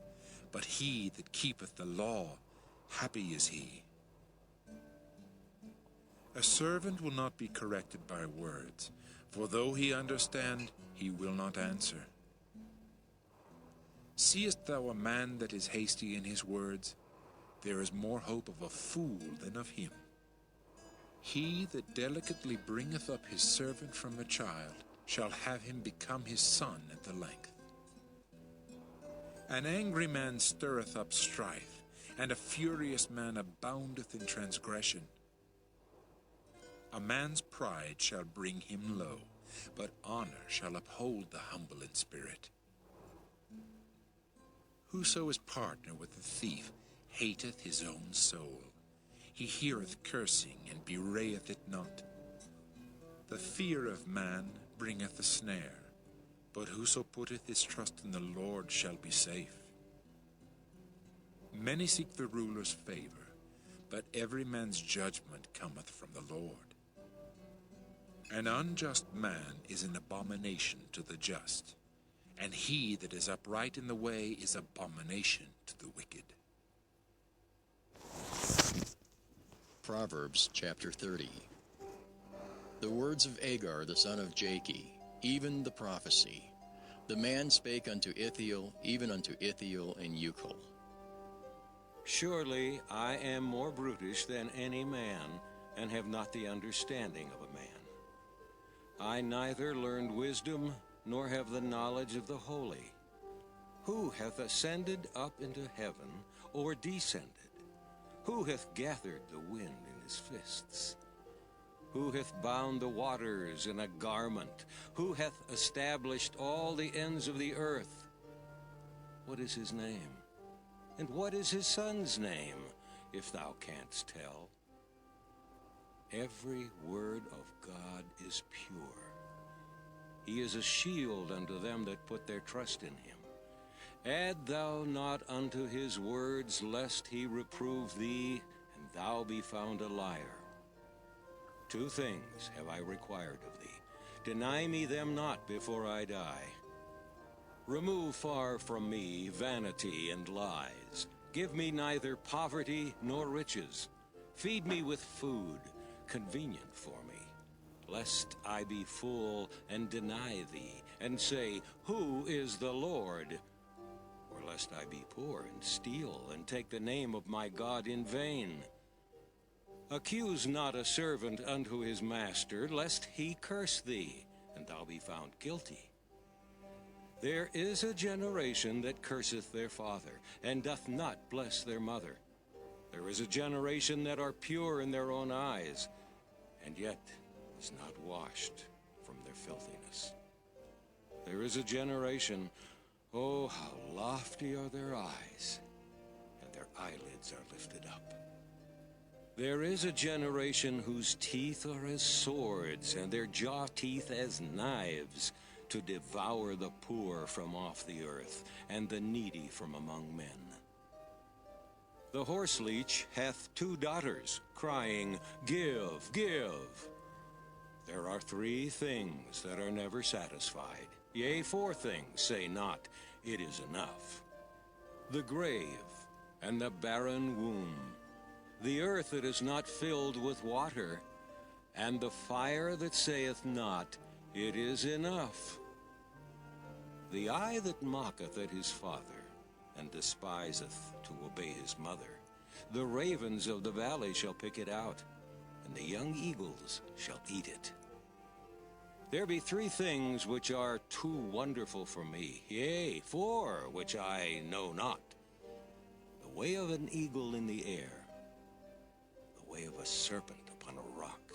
but he that keepeth the law, happy is he. A servant will not be corrected by words, for though he understand, he will not answer. Seest thou a man that is hasty in his words? There is more hope of a fool than of him. He that delicately bringeth up his servant from a child shall have him become his son at the length. An angry man stirreth up strife, and a furious man aboundeth in transgression. A man's pride shall bring him low, but honor shall uphold the humble in spirit. Whoso is partner with the thief hateth his own soul. He heareth cursing, and bewrayeth it not. The fear of man bringeth a snare, but whoso putteth his trust in the Lord shall be safe. Many seek the ruler's favor, but every man's judgment cometh from the Lord. An unjust man is an abomination to the just, and he that is upright in the way is abomination to the wicked. Proverbs chapter 30. The words of Agar the son of Jakeh, even the prophecy. The man spake unto Ithiel, even unto Ithiel and Ucal. Surely I am more brutish than any man, and have not the understanding of a man. I neither learned wisdom, nor have the knowledge of the holy. Who hath ascended up into heaven, or descended? Who hath gathered the wind in his fists? Who hath bound the waters in a garment? Who hath established all the ends of the earth? What is his name? And what is his son's name, if thou canst tell? Every word of God is pure. He is a shield unto them that put their trust in him. Add thou not unto his words, lest he reprove thee, and thou be found a liar. 2 things have I required of thee. Deny me them not before I die. Remove far from me vanity and lies. Give me neither poverty nor riches. Feed me with food, convenient for me, lest I be full and deny thee, and say, Who is the Lord? Or lest I be poor and steal, and take the name of my God in vain. Accuse not a servant unto his master, lest he curse thee, and thou be found guilty. There is a generation that curseth their father, and doth not bless their mother. There is a generation that are pure in their own eyes, and yet is not washed from their filthiness. There is a generation, oh, how lofty are their eyes, and their eyelids are lifted up. There is a generation whose teeth are as swords, and their jaw teeth as knives, to devour the poor from off the earth, and the needy from among men. The horseleech hath 2 daughters, crying, Give, give. There are 3 things that are never satisfied. Yea, 4 things say not, It is enough. The grave and the barren womb, the earth that is not filled with water, and the fire that saith not, It is enough. The eye that mocketh at his father, and despiseth to obey his mother, the ravens of the valley shall pick it out, and the young eagles shall eat it. There be 3 things which are too wonderful for me, yea, 4 which I know not. The way of an eagle in the air, the way of a serpent upon a rock,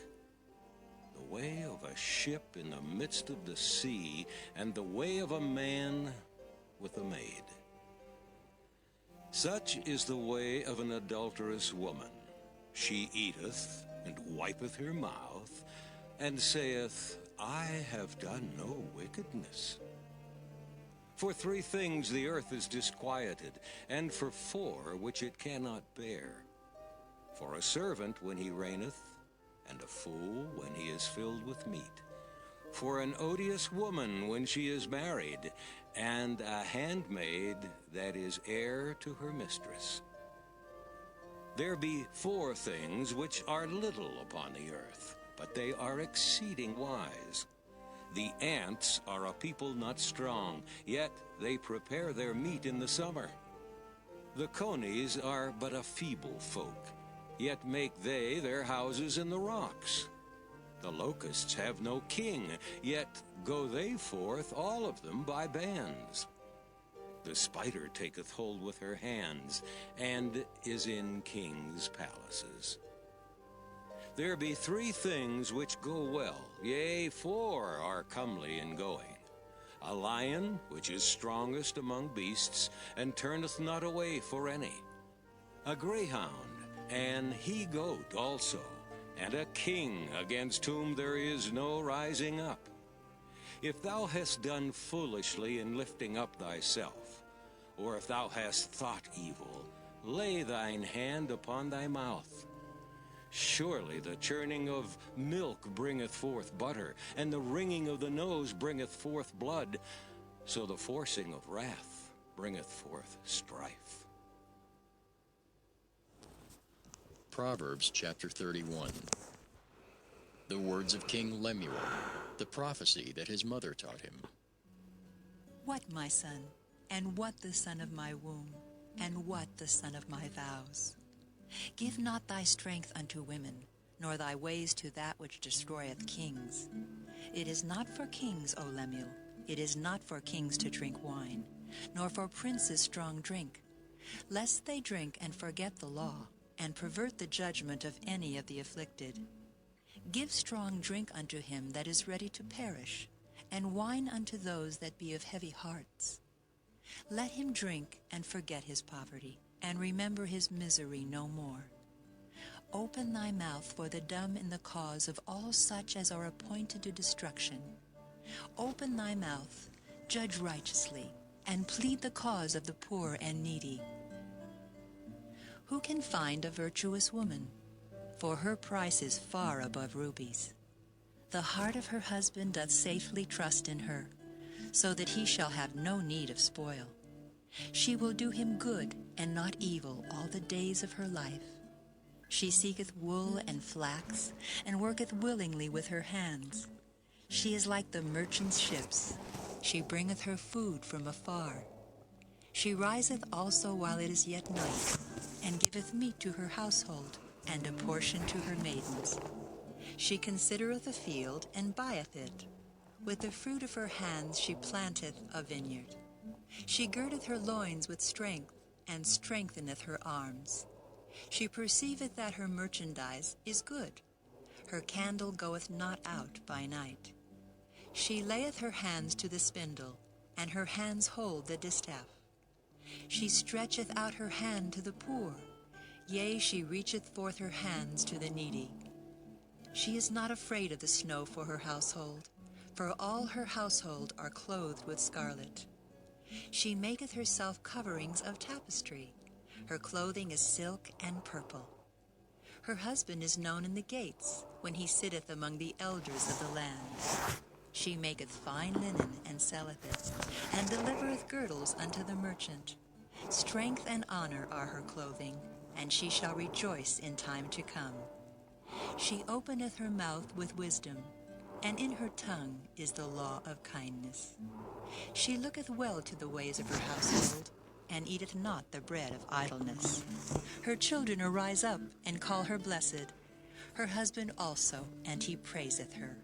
the way of a ship in the midst of the sea, and the way of a man with a maid. Such is the way of an adulterous woman. She eateth, and wipeth her mouth, and saith, I have done no wickedness. For 3 things the earth is disquieted, and for 4 which it cannot bear. For a servant when he reigneth, and a fool when he is filled with meat. For an odious woman when she is married, and a handmaid that is heir to her mistress. There be 4 things which are little upon the earth, but they are exceeding wise. The ants are a people not strong, yet they prepare their meat in the summer. The conies are but a feeble folk, yet make they their houses in the rocks. The locusts have no king, yet go they forth all of them by bands. The spider taketh hold with her hands, and is in kings' palaces. There be 3 things which go well, yea, 4 are comely in going. A lion, which is strongest among beasts, and turneth not away for any. A greyhound, an he-goat also, and a king against whom there is no rising up. If thou hast done foolishly in lifting up thyself, or if thou hast thought evil, lay thine hand upon thy mouth. Surely the churning of milk bringeth forth butter, and the wringing of the nose bringeth forth blood, so the forcing of wrath bringeth forth strife. Proverbs chapter 31. The words of King Lemuel, the prophecy that his mother taught him. What, my son, and what the son of my womb, and what the son of my vows? Give not thy strength unto women, nor thy ways to that which destroyeth kings. It is not for kings, O Lemuel, it is not for kings to drink wine, nor for princes strong drink, lest they drink and forget the law, and pervert the judgment of any of the afflicted. Give strong drink unto him that is ready to perish, and wine unto those that be of heavy hearts. Let him drink and forget his poverty, and remember his misery no more. Open thy mouth for the dumb in the cause of all such as are appointed to destruction. Open thy mouth, judge righteously, and plead the cause of the poor and needy. Who can find a virtuous woman? For her price is far above rubies. The heart of her husband doth safely trust in her, so that he shall have no need of spoil. She will do him good and not evil all the days of her life. She seeketh wool and flax, and worketh willingly with her hands. She is like the merchant's ships. She bringeth her food from afar. She riseth also while it is yet night, and giveth meat to her household, and a portion to her maidens. She considereth a field, and buyeth it. With the fruit of her hands she planteth a vineyard. She girdeth her loins with strength, and strengtheneth her arms. She perceiveth that her merchandise is good. Her candle goeth not out by night. She layeth her hands to the spindle, and her hands hold the distaff. She stretcheth out her hand to the poor, yea, she reacheth forth her hands to the needy. She is not afraid of the snow for her household, for all her household are clothed with scarlet. She maketh herself coverings of tapestry. Her clothing is silk and purple. Her husband is known in the gates, when he sitteth among the elders of the land. She maketh fine linen, and selleth it, and delivereth girdles unto the merchant. Strength and honor are her clothing, and she shall rejoice in time to come. She openeth her mouth with wisdom, and in her tongue is the law of kindness. She looketh well to the ways of her household, and eateth not the bread of idleness. Her children arise up and call her blessed, her husband also, and he praiseth her.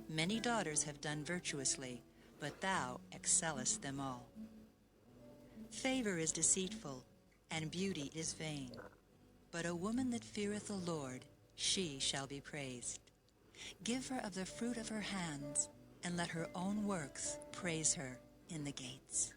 Many daughters have done virtuously, but thou excellest them all. Favor is deceitful, and beauty is vain. But a woman that feareth the Lord, she shall be praised. Give her of the fruit of her hands, and let her own works praise her in the gates.